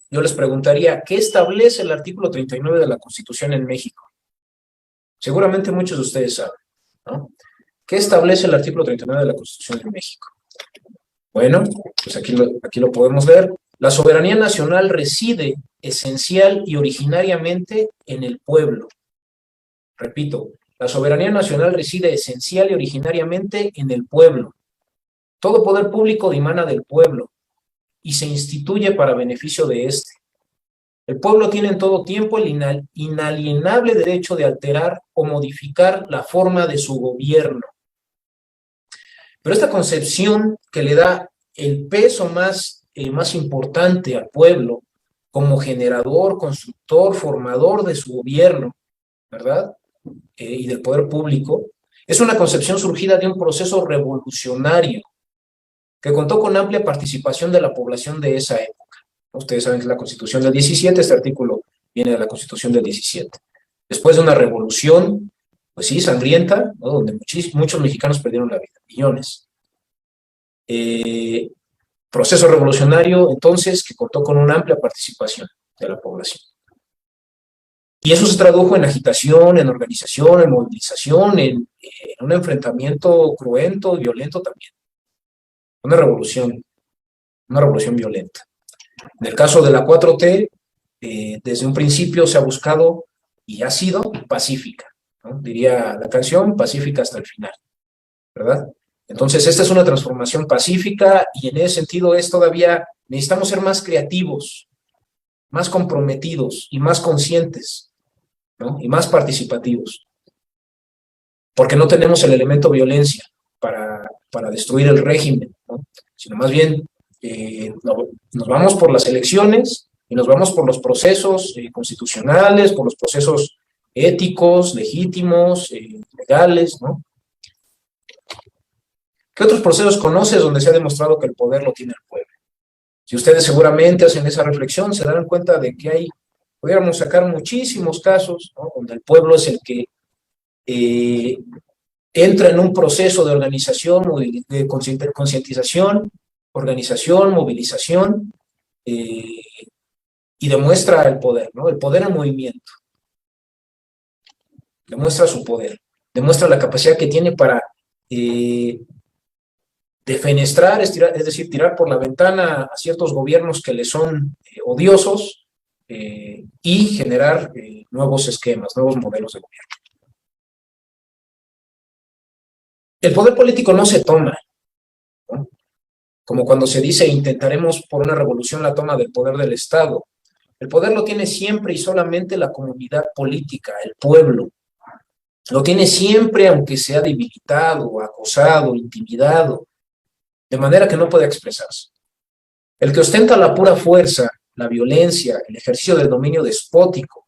Yo les preguntaría, ¿qué establece el artículo 39 de la Constitución en México? Seguramente muchos de ustedes saben, ¿no? ¿Qué establece el artículo 39 de la Constitución en México? Bueno, pues aquí lo podemos ver. La soberanía nacional reside esencial y originariamente en el pueblo. Repito, la soberanía nacional reside esencial y originariamente en el pueblo. Todo poder público dimana del pueblo y se instituye para beneficio de éste. El pueblo tiene en todo tiempo el inalienable derecho de alterar o modificar la forma de su gobierno. Pero esta concepción que le da el peso más importante al pueblo como generador, constructor, formador de su gobierno, ¿verdad? Y del poder público, es una concepción surgida de un proceso revolucionario que contó con amplia participación de la población de esa época. Ustedes saben que es la Constitución del 17, este artículo viene de la Constitución del 17. Después de una revolución, pues sí, sangrienta, ¿no? Donde muchos mexicanos perdieron la vida, millones. Proceso revolucionario, entonces, que contó con una amplia participación de la población. Y eso se tradujo en agitación, en organización, en movilización, en un enfrentamiento cruento y violento también. Una revolución violenta. En el caso de la 4T, desde un principio se ha buscado y ha sido pacífica, ¿no? Diría la canción, pacífica hasta el final, ¿verdad? Entonces, esta es una transformación pacífica y en ese sentido necesitamos ser más creativos, más comprometidos y más conscientes, ¿no? Y más participativos. Porque no tenemos el elemento violencia para destruir el régimen, ¿no? Sino más bien nos vamos por las elecciones y nos vamos por los procesos constitucionales, por los procesos éticos, legítimos, legales, ¿no? ¿Qué otros procesos conoces donde se ha demostrado que el poder lo tiene el pueblo? Si ustedes seguramente hacen esa reflexión, se darán cuenta de que pudiéramos sacar muchísimos casos, ¿no? Donde el pueblo es el que entra en un proceso de organización, de concientización, organización, movilización, y demuestra el poder, ¿no? El poder en movimiento. Demuestra su poder, demuestra la capacidad que tiene para defenestrar, es decir, tirar por la ventana a ciertos gobiernos que le son odiosos y generar nuevos esquemas, nuevos modelos de gobierno. El poder político no se toma, ¿no? Como cuando se dice intentaremos por una revolución la toma del poder del Estado. El poder lo tiene siempre y solamente la comunidad política, el pueblo. Lo tiene siempre aunque sea debilitado, acosado, intimidado, de manera que no puede expresarse. El que ostenta la pura fuerza, la violencia, el ejercicio del dominio despótico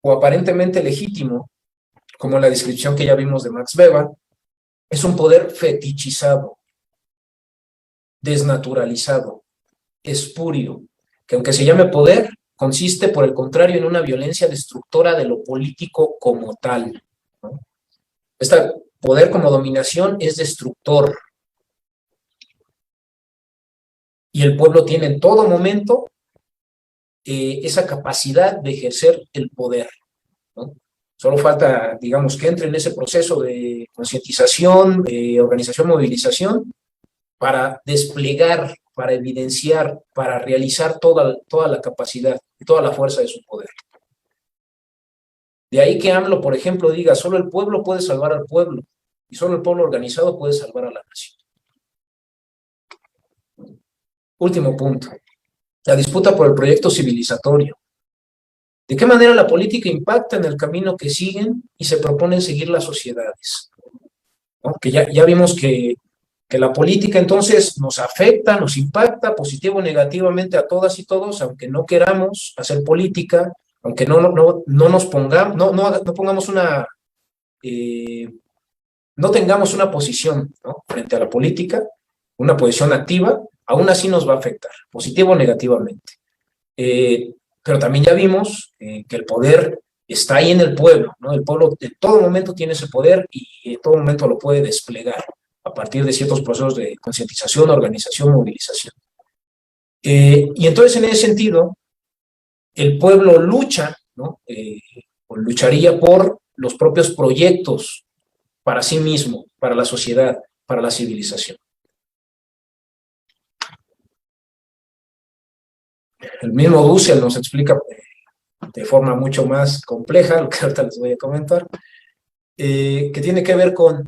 o aparentemente legítimo, como la descripción que ya vimos de Max Weber, es un poder fetichizado, desnaturalizado, espurio, que aunque se llame poder, consiste por el contrario en una violencia destructora de lo político como tal, ¿no? Este poder como dominación es destructor. Y el pueblo tiene en todo momento esa capacidad de ejercer el poder, ¿no? Solo falta, digamos, que entre en ese proceso de concientización, de organización, movilización, para desplegar, para evidenciar, para realizar toda la capacidad y toda la fuerza de su poder. De ahí que AMLO, por ejemplo, diga, solo el pueblo puede salvar al pueblo, y solo el pueblo organizado puede salvar a la nación. Último punto, la disputa por el proyecto civilizatorio. ¿De qué manera la política impacta en el camino que siguen y se proponen seguir las sociedades? ¿No? Que ya vimos que la política entonces nos afecta, nos impacta positivo o negativamente a todas y todos, aunque no queramos hacer política, aunque no nos pongamos, no pongamos una, no tengamos una posición, ¿no?, frente a la política, una posición activa, aún así nos va a afectar, positivo o negativamente. Pero también ya vimos que el poder está ahí en el pueblo, ¿no? El pueblo en todo momento tiene ese poder y en todo momento lo puede desplegar a partir de ciertos procesos de concientización, organización, movilización. Y entonces, en ese sentido, el pueblo lucha, ¿no?, o lucharía por los propios proyectos para sí mismo, para la sociedad, para la civilización. El mismo Dussel nos explica de forma mucho más compleja, lo que ahorita les voy a comentar, que tiene que ver con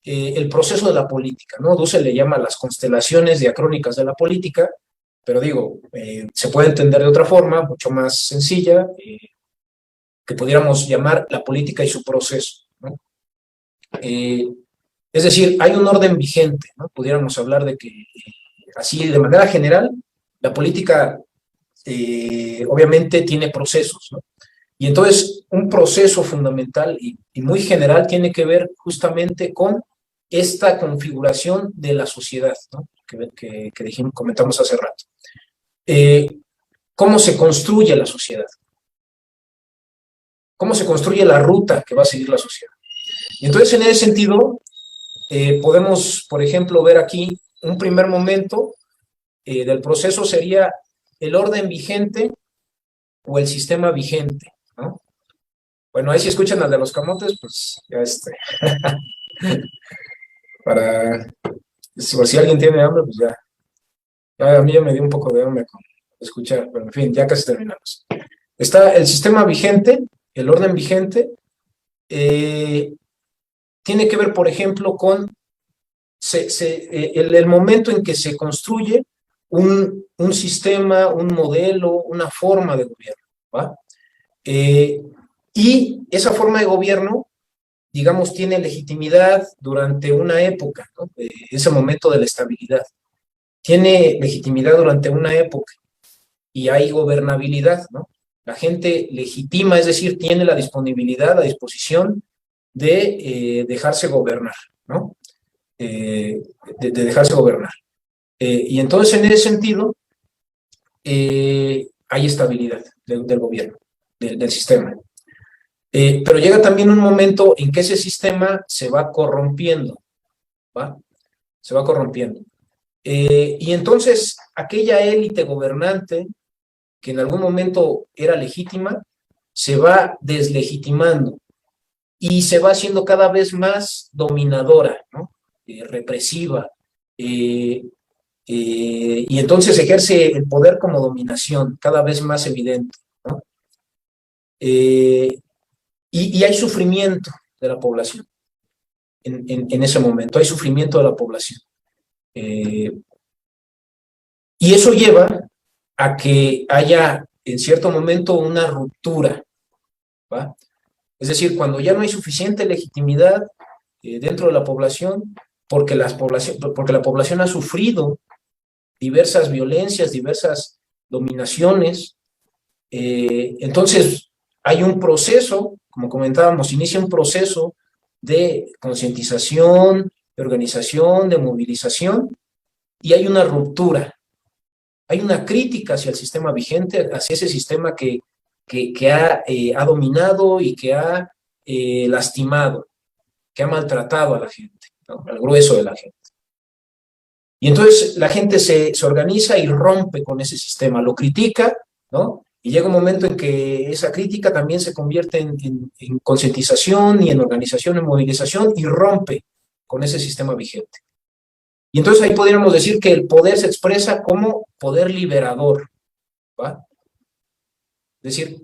el proceso de la política, ¿no? Dussel le llama las constelaciones diacrónicas de la política, pero digo, se puede entender de otra forma, mucho más sencilla, que pudiéramos llamar la política y su proceso, ¿no? Es decir, hay un orden vigente, ¿no? Pudiéramos hablar de que, así de manera general, la política obviamente tiene procesos, ¿no? Y entonces un proceso fundamental y muy general tiene que ver justamente con esta configuración de la sociedad, ¿no?, que comentamos hace rato. ¿Cómo se construye la sociedad? ¿Cómo se construye la ruta que va a seguir la sociedad? Y entonces, en ese sentido, podemos, por ejemplo, ver aquí un primer momento del proceso sería el orden vigente o el sistema vigente, ¿no? Bueno, ahí si escuchan al de los camotes, pues ya para, si alguien tiene hambre, pues ya a mí ya me dio un poco de hambre con escuchar, pero en fin, ya casi terminamos. Está el sistema vigente, el orden vigente, tiene que ver, por ejemplo, con el momento en que se construye un sistema, un modelo, una forma de gobierno, ¿va? Y esa forma de gobierno, digamos, tiene legitimidad durante una época, ¿no? Ese momento de la estabilidad. Tiene legitimidad durante una época y hay gobernabilidad, ¿no? La gente legitima, es decir, tiene la disponibilidad, la disposición de dejarse gobernar, ¿no? De dejarse gobernar. Y entonces, en ese sentido, hay estabilidad del gobierno, del sistema. Pero llega también un momento en que ese sistema se va corrompiendo, ¿va? Se va corrompiendo. Y entonces, aquella élite gobernante, que en algún momento era legítima, se va deslegitimando y se va haciendo cada vez más dominadora, ¿no? Represiva, y entonces ejerce el poder como dominación, cada vez más evidente, ¿no? Y hay sufrimiento de la población en ese momento, hay sufrimiento de la población. Y eso lleva a que haya en cierto momento una ruptura, ¿va? Es decir, cuando ya no hay suficiente legitimidad dentro de la población, porque la población ha sufrido diversas violencias, diversas dominaciones, entonces hay un proceso, como comentábamos, inicia un proceso de concientización, de organización, de movilización, y hay una ruptura. Hay una crítica hacia el sistema vigente, hacia ese sistema que ha dominado y que ha lastimado. que ha maltratado a la gente, ¿no? Al grueso de la gente. Y entonces la gente se organiza y rompe con ese sistema, lo critica, ¿no? Y llega un momento en que esa crítica también se convierte en concientización y en organización, en movilización, y rompe con ese sistema vigente. Y entonces ahí podríamos decir que el poder se expresa como poder liberador, ¿va? Es decir,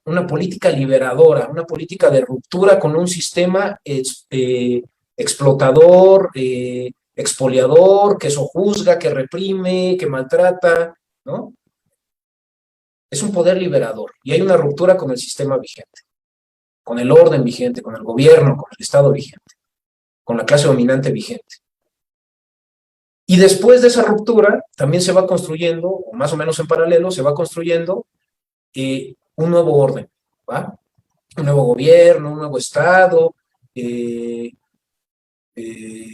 una política liberadora, una política de ruptura con un sistema explotador, expoliador, que sojuzga, que reprime, que maltrata, ¿no? Es un poder liberador y hay una ruptura con el sistema vigente, con el orden vigente, con el gobierno, con el Estado vigente, con la clase dominante vigente. Y después de esa ruptura también se va construyendo, o más o menos en paralelo, se va construyendo un nuevo orden, ¿va? Un nuevo gobierno, un nuevo Estado,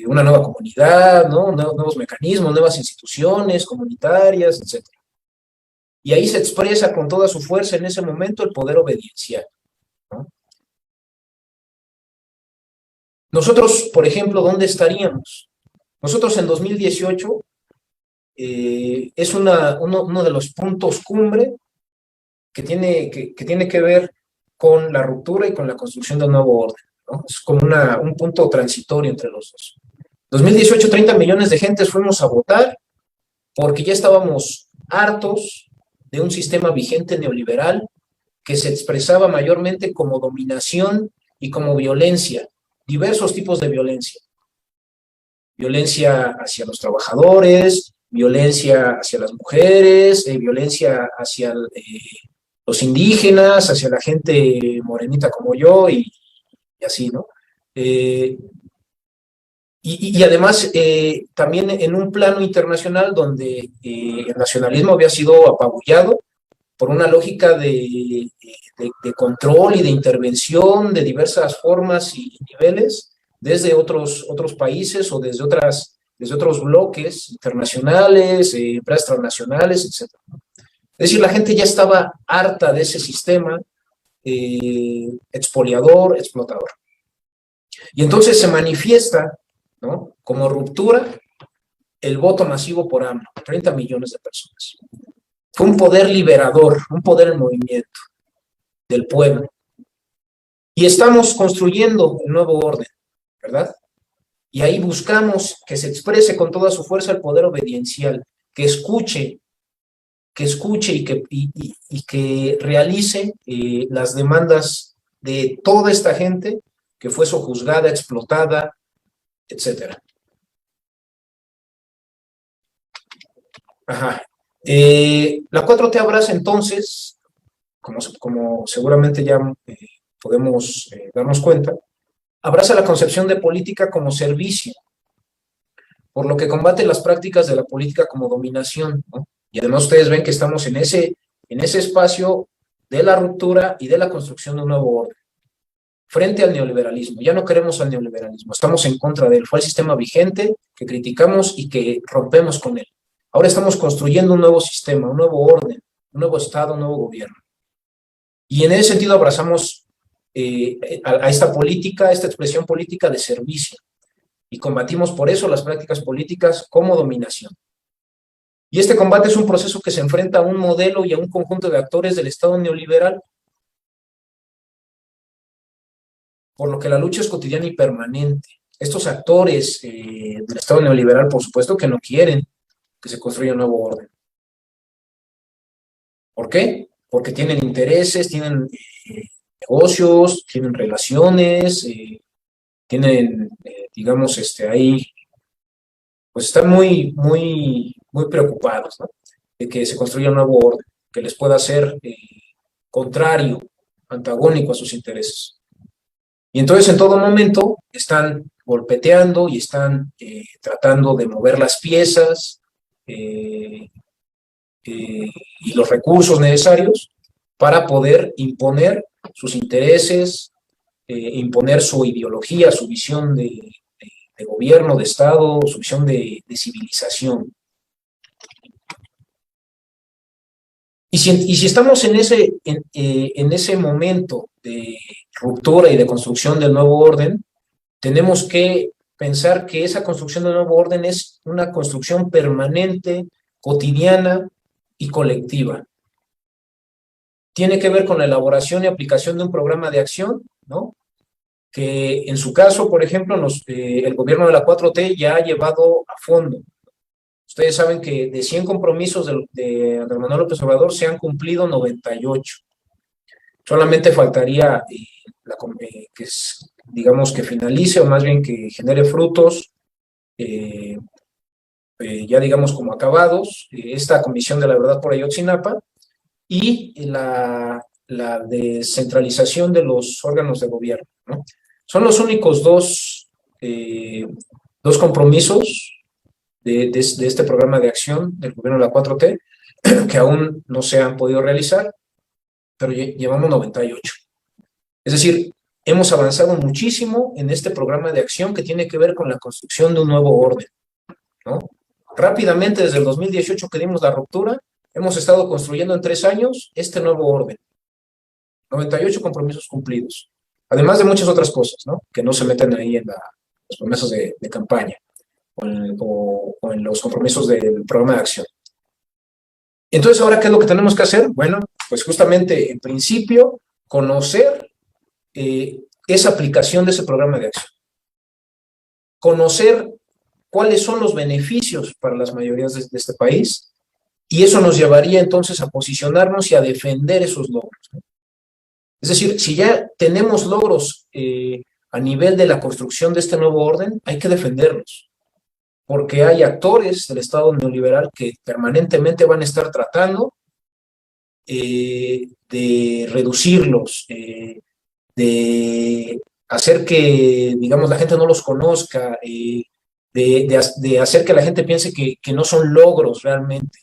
una nueva comunidad, ¿no? Nuevos mecanismos, nuevas instituciones comunitarias, etc. Y ahí se expresa con toda su fuerza en ese momento el poder obediencial, ¿no? Nosotros, por ejemplo, ¿dónde estaríamos? Nosotros en 2018 es uno de los puntos cumbre que tiene que ver con la ruptura y con la construcción de un nuevo orden, ¿no? Es como un punto transitorio entre los dos. 2018, 30 millones de gentes fuimos a votar porque ya estábamos hartos de un sistema vigente neoliberal que se expresaba mayormente como dominación y como violencia, diversos tipos de violencia. Violencia hacia los trabajadores, violencia hacia las mujeres, violencia hacia los indígenas, hacia la gente morenita como yo y así, ¿no? Y además también en un plano internacional donde el nacionalismo había sido apabullado por una lógica de control y de intervención de diversas formas y niveles desde otros países o desde otros bloques internacionales, empresas transnacionales, etc. Es decir, la gente ya estaba harta de ese sistema expoliador, explotador. Y entonces se manifiesta, ¿no?, como ruptura el voto masivo por AMLO, 30 millones de personas. Fue un poder liberador, un poder en movimiento del pueblo. Y estamos construyendo un nuevo orden, ¿verdad? Y ahí buscamos que se exprese con toda su fuerza el poder obediencial, que escuche y que realice las demandas de toda esta gente que fue sojuzgada, explotada, etc. Ajá. La 4T abraza entonces, como seguramente ya podemos darnos cuenta, abraza la concepción de política como servicio, por lo que combate las prácticas de la política como dominación, ¿no? Y además ustedes ven que estamos en ese espacio de la ruptura y de la construcción de un nuevo orden. Frente al neoliberalismo, ya no queremos al neoliberalismo, estamos en contra de él. Fue el sistema vigente que criticamos y que rompemos con él. Ahora estamos construyendo un nuevo sistema, un nuevo orden, un nuevo Estado, un nuevo gobierno. Y en ese sentido abrazamos a esta política, a esta expresión política de servicio. Y combatimos por eso las prácticas políticas como dominación. Y este combate es un proceso que se enfrenta a un modelo y a un conjunto de actores del Estado neoliberal, por lo que la lucha es cotidiana y permanente. Estos actores del Estado neoliberal, por supuesto que no quieren que se construya un nuevo orden. ¿Por qué? Porque tienen intereses, tienen negocios, tienen relaciones, tienen, digamos, ahí, pues están muy preocupados, ¿no?, de que se construya un nuevo orden, que les pueda ser contrario, antagónico a sus intereses. Y entonces en todo momento están golpeteando y están tratando de mover las piezas y los recursos necesarios para poder imponer sus intereses, imponer su ideología, su visión de gobierno, de Estado, su visión de civilización. Y si estamos en ese momento de ruptura y de construcción del nuevo orden, tenemos que pensar que esa construcción de nuevo orden es una construcción permanente, cotidiana y colectiva. Tiene que ver con la elaboración y aplicación de un programa de acción, ¿no? Que en su caso, por ejemplo, el gobierno de la 4T ya ha llevado a fondo. Ustedes saben que de 100 compromisos de Andrés Manuel López Obrador se han cumplido 98. Solamente faltaría digamos, que finalice, o más bien que genere frutos, ya digamos como acabados, esta Comisión de la Verdad por Ayotzinapa, y la descentralización de los órganos de gobierno, ¿no? Son los únicos dos compromisos de este programa de acción del gobierno de la 4T que aún no se han podido realizar, pero llevamos 98. Es decir, hemos avanzado muchísimo en este programa de acción que tiene que ver con la construcción de un nuevo orden, ¿no? Rápidamente, desde el 2018 que dimos la ruptura, hemos estado construyendo en 3 años este nuevo orden. 98 compromisos cumplidos. Además de muchas otras cosas, ¿no? Que no se meten ahí en las promesas de campaña o en los compromisos del programa de acción. Entonces, ¿ahora qué es lo que tenemos que hacer? Bueno, pues justamente, en principio, conocer esa aplicación de ese programa de acción. Conocer cuáles son los beneficios para las mayorías de este país, y eso nos llevaría entonces a posicionarnos y a defender esos logros, ¿no? Es decir, si ya tenemos logros a nivel de la construcción de este nuevo orden, hay que defenderlos, porque hay actores del Estado neoliberal que permanentemente van a estar tratando de reducirlos, de hacer que, digamos, la gente no los conozca, de hacer que la gente piense que no son logros realmente,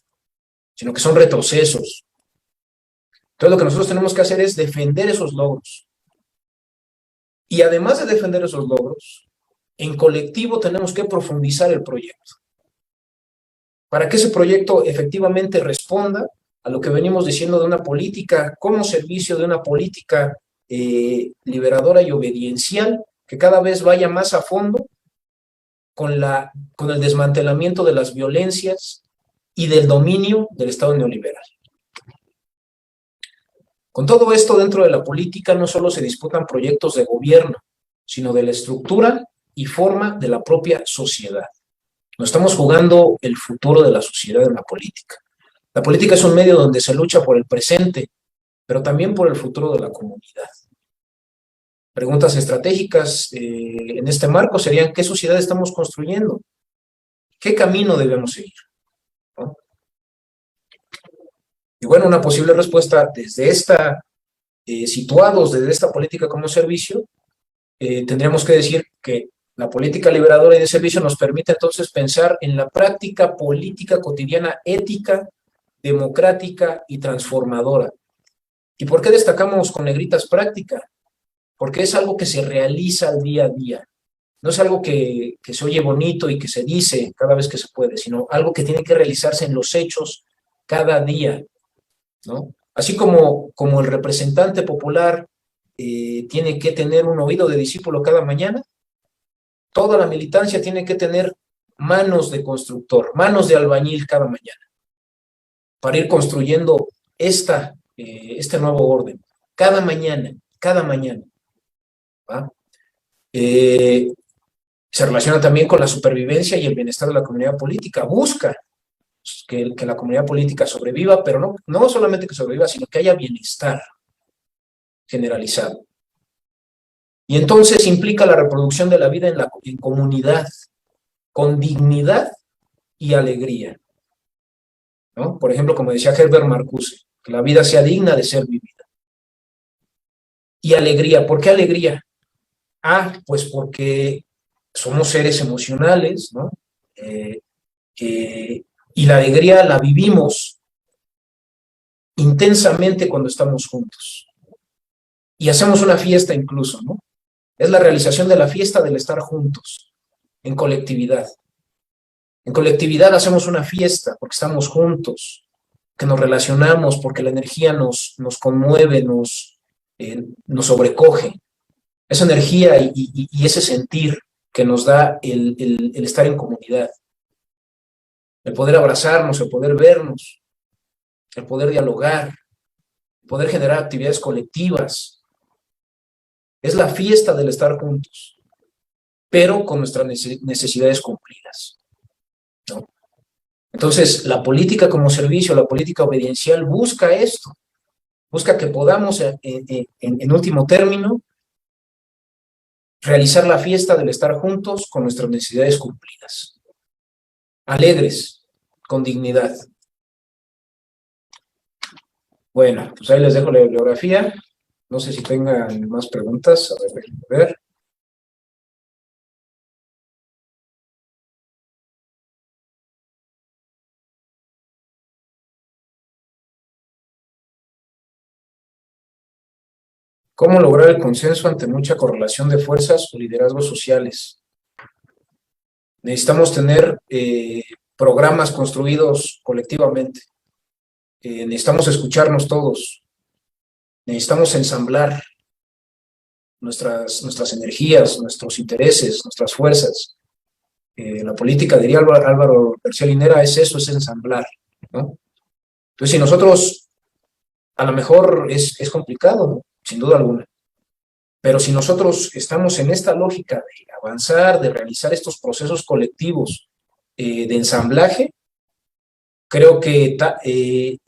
sino que son retrocesos. Entonces, lo que nosotros tenemos que hacer es defender esos logros. Y además de defender esos logros, en colectivo tenemos que profundizar el proyecto, para que ese proyecto efectivamente responda a lo que venimos diciendo de una política como servicio, de una política liberadora y obediencial, que cada vez vaya más a fondo con el desmantelamiento de las violencias y del dominio del Estado neoliberal. Con todo esto, dentro de la política no solo se disputan proyectos de gobierno, sino de la estructura y forma de la propia sociedad. Nos estamos jugando el futuro de la sociedad en la política. La política es un medio donde se lucha por el presente, pero también por el futuro de la comunidad. Preguntas estratégicas en este marco serían: ¿qué sociedad estamos construyendo? ¿Qué camino debemos seguir? ¿No? Y bueno, una posible respuesta desde situados desde esta política como servicio, tendríamos que decir que la política liberadora y de servicio nos permite entonces pensar en la práctica política cotidiana ética, democrática y transformadora. ¿Y por qué destacamos con negritas práctica? Porque es algo que se realiza al día a día. No es algo que se oye bonito y que se dice cada vez que se puede, sino algo que tiene que realizarse en los hechos cada día, ¿no? Así como el representante popular tiene que tener un oído de discípulo cada mañana, toda la militancia tiene que tener manos de constructor, manos de albañil cada mañana, para ir construyendo este nuevo orden, cada mañana, ¿va? Se relaciona también con la supervivencia y el bienestar de la comunidad política. Busca que la comunidad política sobreviva, pero no solamente que sobreviva, sino que haya bienestar generalizado. Y entonces implica la reproducción de la vida en comunidad, con dignidad y alegría, ¿no? Por ejemplo, como decía Herbert Marcuse, que la vida sea digna de ser vivida. Y alegría, ¿por qué alegría? Pues porque somos seres emocionales, ¿no? Y la alegría la vivimos intensamente cuando estamos juntos. Y hacemos una fiesta incluso, ¿no? Es la realización de la fiesta del estar juntos, en colectividad. En colectividad hacemos una fiesta porque estamos juntos, que nos relacionamos, porque la energía nos conmueve, nos sobrecoge. esa energía y ese sentir que nos da el estar en comunidad, el poder abrazarnos, el poder vernos, el poder dialogar, el poder generar actividades colectivas. Es la fiesta del estar juntos, pero con nuestras necesidades cumplidas, ¿no? Entonces, la política como servicio, la política obediencial busca esto, busca que podamos, en último término, realizar la fiesta del estar juntos con nuestras necesidades cumplidas, alegres, con dignidad. Bueno, pues ahí les dejo la bibliografía. No sé si tengan más preguntas. A ver, déjenme ver. ¿Cómo lograr el consenso ante mucha correlación de fuerzas o liderazgos sociales? Necesitamos tener programas construidos colectivamente. Necesitamos escucharnos todos. Necesitamos ensamblar nuestras energías, nuestros intereses, nuestras fuerzas. La política, diría Álvaro García Linera, es eso, es ensamblar, ¿no? Entonces, si nosotros, a lo mejor es complicado, ¿no? Sin duda alguna, pero si nosotros estamos en esta lógica de avanzar, de realizar estos procesos colectivos de ensamblaje, creo que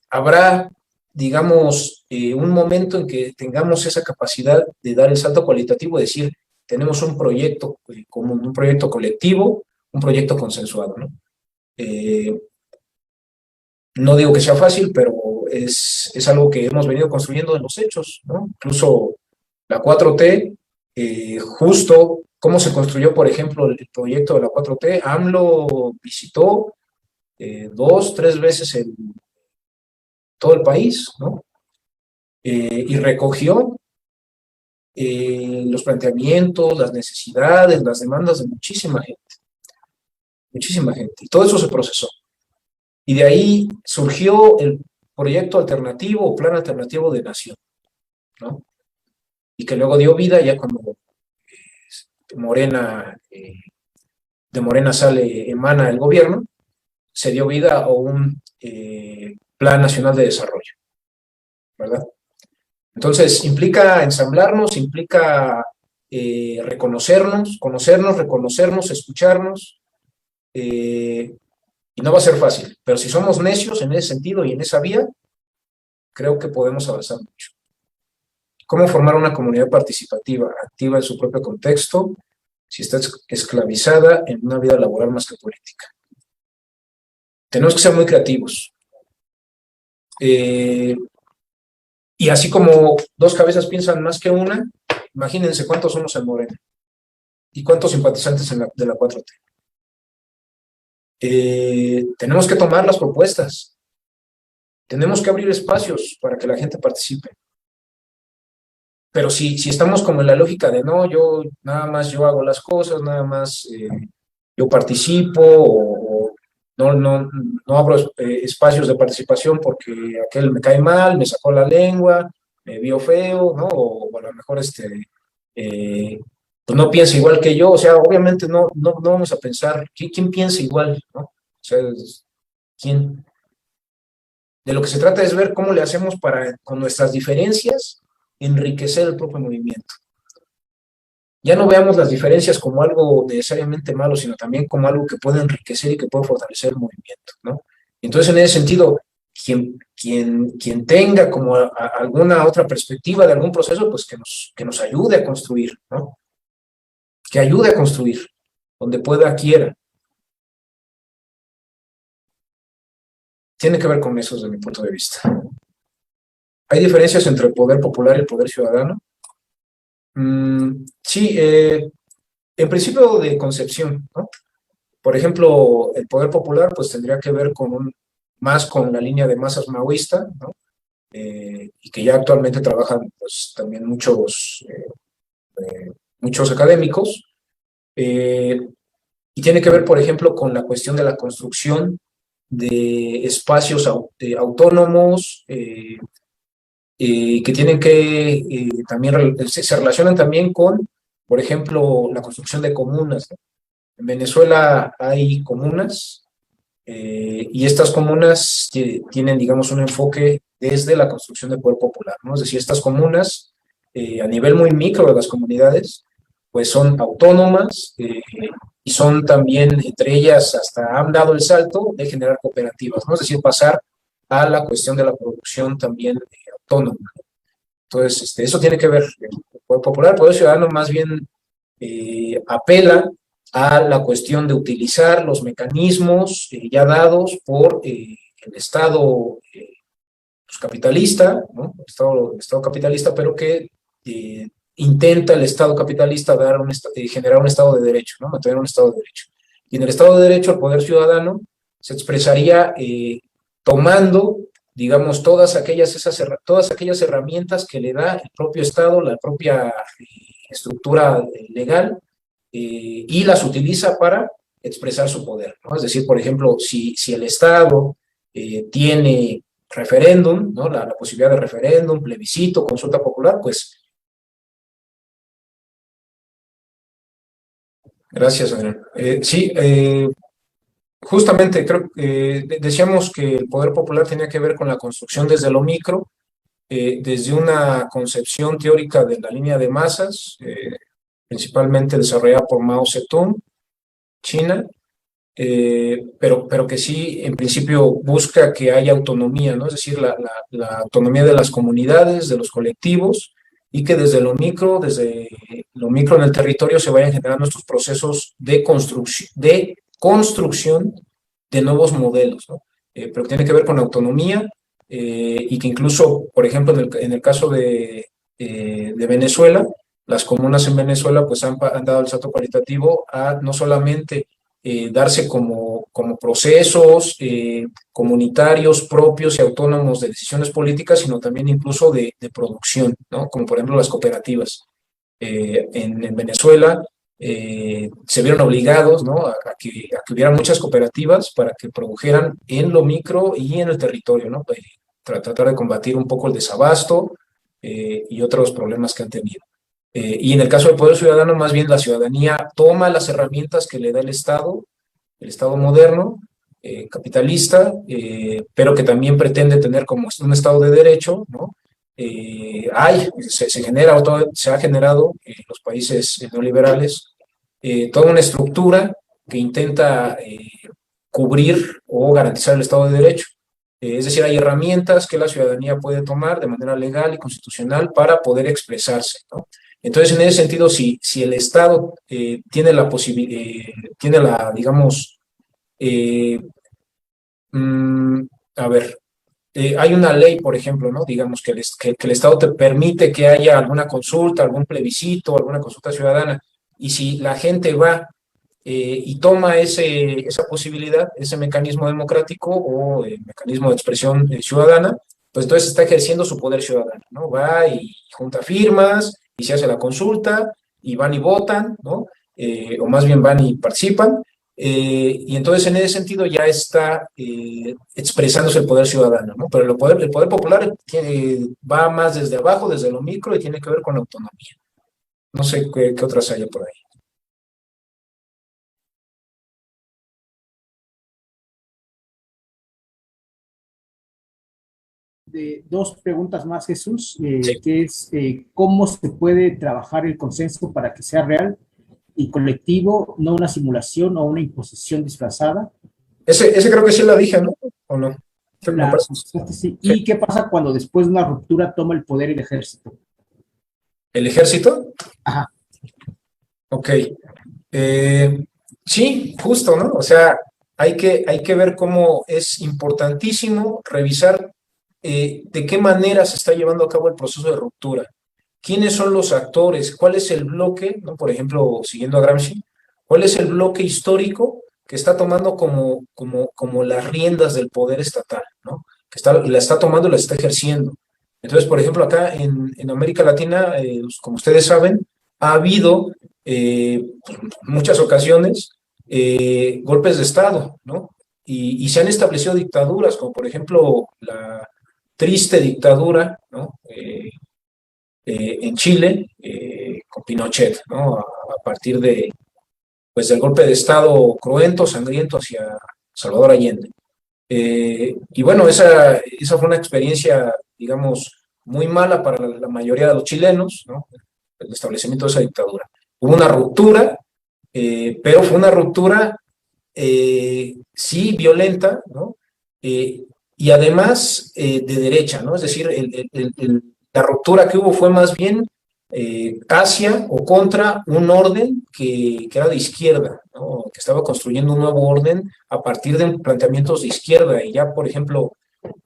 habrá, digamos, un momento en que tengamos esa capacidad de dar el salto cualitativo, de decir, tenemos un proyecto común, un proyecto colectivo, un proyecto consensuado, ¿no? No digo que sea fácil, pero es algo que hemos venido construyendo en los hechos, ¿no? Incluso la 4T, justo cómo se construyó, por ejemplo, el proyecto de la 4T, AMLO visitó 2, 3 veces todo el país, ¿no? Y recogió los planteamientos, las necesidades, las demandas de muchísima gente, y todo eso se procesó. Y de ahí surgió el proyecto alternativo o plan alternativo de nación, ¿no? Y que luego dio vida ya cuando Morena, de Morena emana el gobierno, se dio vida a un plan nacional de desarrollo, ¿verdad? Entonces, implica ensamblarnos, implica reconocernos, escucharnos, y no va a ser fácil, pero si somos necios en ese sentido y en esa vía, creo que podemos avanzar mucho. ¿Cómo formar una comunidad participativa, activa en su propio contexto, si está esclavizada en una vida laboral más que política? Tenemos que ser muy creativos. Y así como dos cabezas piensan más que una, imagínense cuántos somos en Morena y cuántos simpatizantes de la 4T. Tenemos que tomar las propuestas, tenemos que abrir espacios para que la gente participe. Pero si estamos como en la lógica de no, yo hago las cosas, nada más yo participo, o no abro espacios de participación porque aquel me cae mal, me sacó la lengua, me vio feo, ¿no? O a lo mejor pues no piensa igual que yo, o sea, obviamente no vamos a pensar, ¿quién piensa igual, ¿no? O sea, ¿quién? De lo que se trata es ver cómo le hacemos para, con nuestras diferencias, enriquecer el propio movimiento. Ya no veamos las diferencias como algo necesariamente malo, sino también como algo que puede enriquecer y que puede fortalecer el movimiento, ¿no? Entonces, en ese sentido, quien tenga como alguna otra perspectiva de algún proceso, pues que nos ayude a construir, ¿no? Que ayude a construir, donde pueda, quiera. Tiene que ver con eso desde mi punto de vista. ¿Hay diferencias entre el poder popular y el poder ciudadano? Sí, en principio de concepción, ¿no? Por ejemplo, el poder popular pues tendría que ver más con la línea de masas maoísta, ¿no? Y que ya actualmente trabajan pues también muchos académicos, y tiene que ver, por ejemplo, con la cuestión de la construcción de espacios autónomos, que tienen que también se relacionan también con por ejemplo, la construcción de comunas, ¿no? En Venezuela hay comunas y estas comunas tienen, digamos, un enfoque desde la construcción de poder popular, ¿no? Es decir, estas comunas, a nivel muy micro de las comunidades, pues son autónomas y son también, entre ellas, hasta han dado el salto de generar cooperativas, ¿no? Es decir, pasar a la cuestión de la producción también autónoma. Entonces, eso tiene que ver, el poder popular, el poder ciudadano más bien apela a la cuestión de utilizar los mecanismos ya dados por el Estado pues, capitalista, ¿no? El Estado capitalista, pero que intenta el Estado capitalista generar un Estado de Derecho, ¿no? Mantener un Estado de Derecho. Y en el Estado de Derecho, el poder ciudadano se expresaría tomando, digamos, todas aquellas herramientas que le da el propio Estado, la propia estructura legal, y las utiliza para expresar su poder, ¿no? Es decir, por ejemplo, si el Estado tiene referéndum, ¿no? La posibilidad de referéndum, plebiscito, consulta popular, pues gracias, Adrián. Sí, justamente creo que decíamos que el poder popular tenía que ver con la construcción desde lo micro, desde una concepción teórica de la línea de masas, principalmente desarrollada por Mao Zedong, China, pero que sí, en principio, busca que haya autonomía, ¿no? Es decir, la autonomía de las comunidades, de los colectivos, y que desde lo micro en el territorio se vayan generando estos procesos de construcción de nuevos modelos, ¿no? Pero que tiene que ver con autonomía, y que incluso, por ejemplo, en el caso de Venezuela, las comunas en Venezuela pues han dado el salto cualitativo a no solamente darse como procesos comunitarios propios y autónomos de decisiones políticas, sino también incluso de producción, ¿no? Como por ejemplo las cooperativas. En Venezuela se vieron obligados, ¿no? a que hubiera muchas cooperativas para que produjeran en lo micro y en el territorio, ¿no? Tratar de combatir un poco el desabasto y otros problemas que han tenido. Y en el caso del poder ciudadano, más bien la ciudadanía toma las herramientas que le da el Estado moderno, capitalista, pero que también pretende tener como un Estado de derecho, ¿no? Se ha generado en los países neoliberales toda una estructura que intenta cubrir o garantizar el Estado de Derecho. Es decir, hay herramientas que la ciudadanía puede tomar de manera legal y constitucional para poder expresarse, ¿no? Entonces, en ese sentido, si el Estado tiene la posibilidad, digamos, a ver, hay una ley, por ejemplo, ¿no? Digamos que el Estado te permite que haya alguna consulta, algún plebiscito, alguna consulta ciudadana, y si la gente va y toma esa posibilidad, ese mecanismo democrático o mecanismo de expresión ciudadana, pues entonces está ejerciendo su poder ciudadano, ¿no? Va y junta firmas y se hace la consulta y van y votan, ¿no? O más bien van y participan. Y entonces en ese sentido ya está expresándose el poder ciudadano, ¿no? Pero el poder popular va más desde abajo, desde lo micro, y tiene que ver con la autonomía. No sé qué otras haya por ahí. Dos preguntas más, Jesús, Sí. que es ¿cómo se puede trabajar el consenso para que sea real y colectivo, no una simulación o una imposición disfrazada? Ese creo que sí la dije, ¿no? ¿O no? Me parece. Sí. ¿Y qué pasa cuando después de una ruptura toma el poder el ejército? ¿El ejército? Ajá. Ok. Sí, justo, ¿no? O sea, hay que ver cómo es importantísimo revisar de qué manera se está llevando a cabo el proceso de ruptura. ¿Quiénes son los actores? ¿Cuál es el bloque, ¿no? Por ejemplo, siguiendo a Gramsci, cuál es el bloque histórico que está tomando como las riendas del poder estatal, ¿no? La está tomando y la está ejerciendo. Entonces, por ejemplo, acá en América Latina, como ustedes saben, ha habido muchas ocasiones golpes de Estado, ¿no? Y se han establecido dictaduras, como por ejemplo la triste dictadura, ¿no? En Chile, con Pinochet, ¿no? A partir de, pues, del golpe de Estado cruento, sangriento hacia Salvador Allende. Y bueno, esa fue una experiencia, digamos, muy mala para la mayoría de los chilenos, ¿no? El establecimiento de esa dictadura. Hubo una ruptura, pero fue una ruptura, sí, violenta, ¿no? Y además de derecha, ¿no? Es decir, la ruptura que hubo fue más bien hacia o contra un orden que era de izquierda, ¿no? Que estaba construyendo un nuevo orden a partir de planteamientos de izquierda. Y ya, por ejemplo,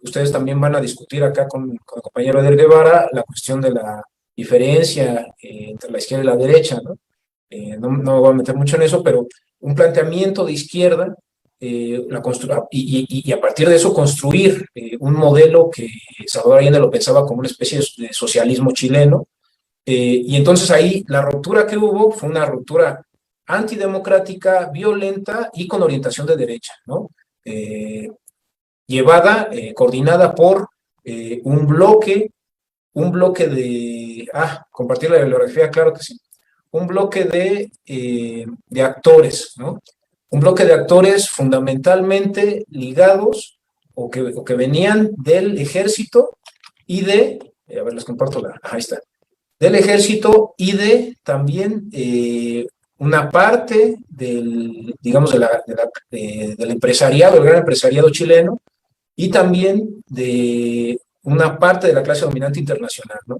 ustedes también van a discutir acá con el compañero Eder Guevara la cuestión de la diferencia entre la izquierda y la derecha, ¿no? No me voy a meter mucho en eso, pero un planteamiento de izquierda y a partir de eso construir un modelo que Salvador Allende lo pensaba como una especie de socialismo chileno. Y entonces ahí la ruptura que hubo fue una ruptura antidemocrática, violenta y con orientación de derecha, ¿no? Llevada, coordinada por un bloque de... compartir la bibliografía, claro que sí. Un bloque de actores, ¿no? Un bloque de actores fundamentalmente ligados o que venían del ejército y a ver, les comparto ahí está, del ejército y de también una parte digamos, del empresariado, el gran empresariado chileno, y también de una parte de la clase dominante internacional, ¿no?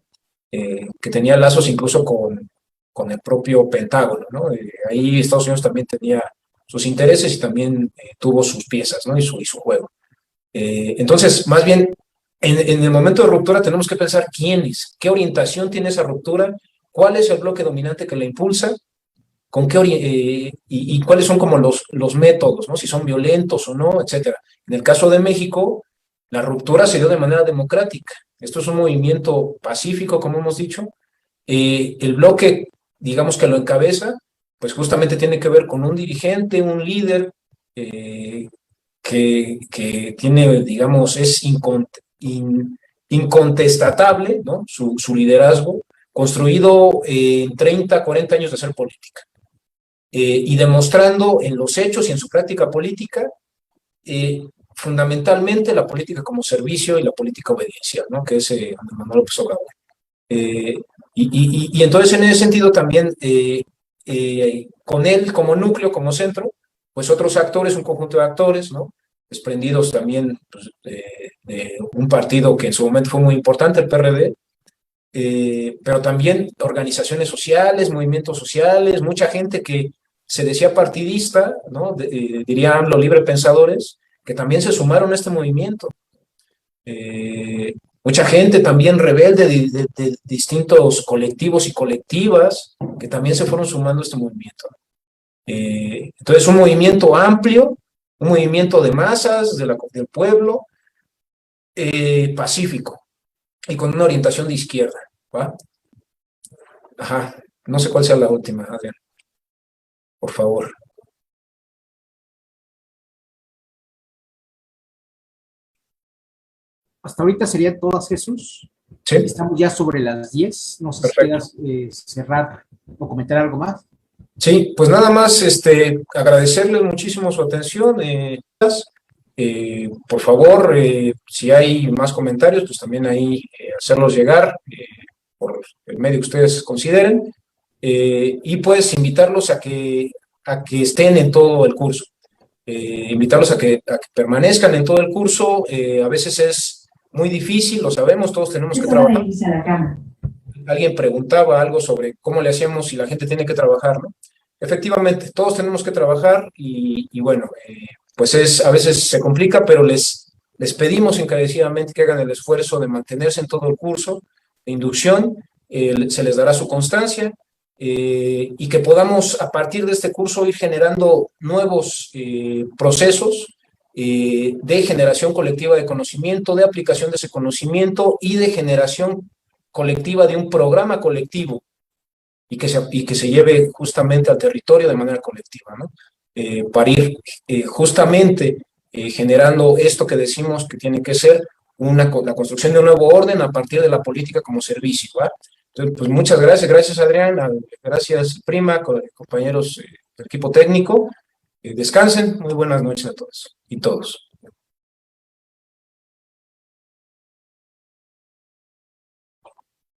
Que tenía lazos incluso con el propio Pentágono, ¿no? Ahí Estados Unidos también tenía sus intereses y también tuvo sus piezas, ¿no? Y su juego. Entonces, más bien, en el momento de ruptura tenemos que pensar quiénes, qué orientación tiene esa ruptura, cuál es el bloque dominante que la impulsa, con qué y cuáles son como los métodos, ¿no? Si son violentos o no, etcétera. En el caso de México, la ruptura se dio de manera democrática. Esto es un movimiento pacífico, como hemos dicho. El bloque, digamos, que lo encabeza, pues justamente tiene que ver con un dirigente, un líder que tiene, digamos, es incontestatable, ¿no? Su liderazgo, construido en 30, 40 años de hacer política. Y demostrando en los hechos y en su práctica política, fundamentalmente la política como servicio y la política obediencial, ¿no? Que es Andrés Manuel López Obrador. Y entonces en ese sentido también, con él como núcleo, como centro, pues otros actores, un conjunto de actores, ¿no? Desprendidos también, pues, de un partido que en su momento fue muy importante, el PRD, pero también organizaciones sociales, movimientos sociales, mucha gente que se decía partidista, ¿no? Dirían los libre pensadores, que también se sumaron a este movimiento. Mucha gente también rebelde de distintos colectivos y colectivas que también se fueron sumando a este movimiento. Entonces, un movimiento amplio, un movimiento de masas, del pueblo, pacífico y con una orientación de izquierda, ¿va? Ajá, no sé cuál sea la última, Adrián, por favor. Hasta ahorita serían todas, Jesús. Sí. Estamos ya sobre las 10. No sé Perfecto. si quieras cerrar o comentar algo más. Sí, pues nada más agradecerles muchísimo su atención. Por favor, si hay más comentarios, pues también ahí hacerlos llegar por el medio que ustedes consideren. Y pues invitarlos a que estén en todo el curso. Invitarlos a que permanezcan en todo el curso. A veces es muy difícil, lo sabemos, todos tenemos que trabajar. Alguien preguntaba algo sobre cómo le hacemos si la gente tiene que trabajar, ¿no? Efectivamente, todos tenemos que trabajar y bueno, pues a veces se complica, pero les pedimos encarecidamente que hagan el esfuerzo de mantenerse en todo el curso de inducción, se les dará su constancia y que podamos a partir de este curso ir generando nuevos procesos de generación colectiva de conocimiento, de aplicación de ese conocimiento y de generación colectiva de un programa colectivo y que se lleve justamente al territorio de manera colectiva, ¿no? Para ir justamente generando esto que decimos que tiene que ser la construcción de un nuevo orden a partir de la política como servicio, ¿va? Entonces, pues muchas gracias, gracias Adrián, gracias Prima, compañeros del equipo técnico. Descansen, muy buenas noches a todos y todos.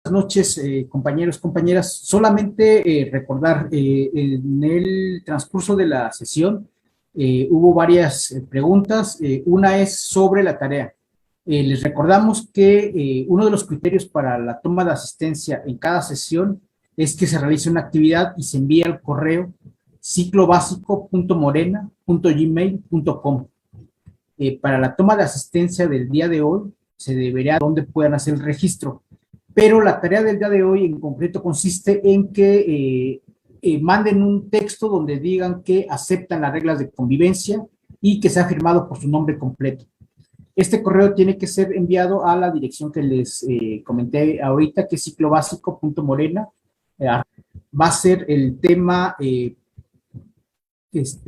Buenas noches, compañeros, compañeras. Solamente recordar, en el transcurso de la sesión hubo varias preguntas. Una es sobre la tarea. Les recordamos que uno de los criterios para la toma de asistencia en cada sesión es que se realice una actividad y se envíe al correo ciclobásico.morena.gmail.com. Para la toma de asistencia del día de hoy, se deberá donde puedan hacer el registro. Pero la tarea del día de hoy en concreto consiste en que manden un texto donde digan que aceptan las reglas de convivencia y que sea firmado por su nombre completo. Este correo tiene que ser enviado a la dirección que les comenté ahorita, que es ciclobásico.morena. Va a ser el tema ¿qué es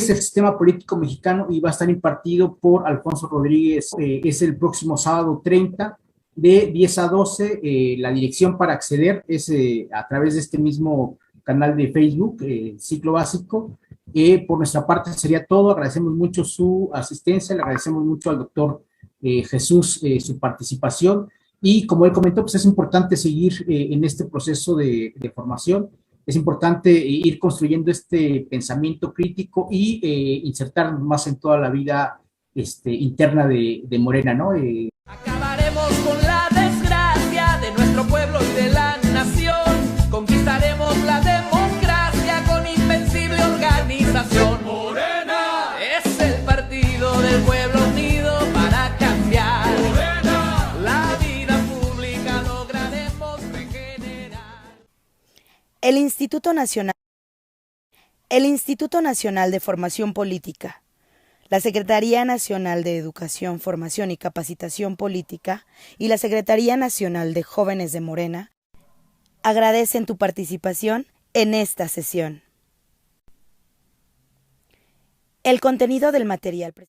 el sistema político mexicano? Y va a estar impartido por Alfonso Rodríguez. Es el próximo sábado 30 de 10 a 12. La dirección para acceder es a través de este mismo canal de Facebook, Ciclo Básico. Por nuestra parte sería todo. Agradecemos mucho su asistencia, le agradecemos mucho al doctor Jesús su participación. Y como él comentó, pues es importante seguir en este proceso de formación. Es importante ir construyendo este pensamiento crítico y insertarnos más en toda la vida interna de Morena, ¿no? Acabaremos con la desgracia de nuestro pueblo y de la nación. Conquistaremos la democracia con invencible organización. Morena es el partido del pueblo unido para cambiar. Morena, la vida pública lograremos regenerar. El Instituto Nacional de Formación Política, la Secretaría Nacional de Educación, Formación y Capacitación Política y la Secretaría Nacional de Jóvenes de Morena agradecen tu participación en esta sesión. El contenido del material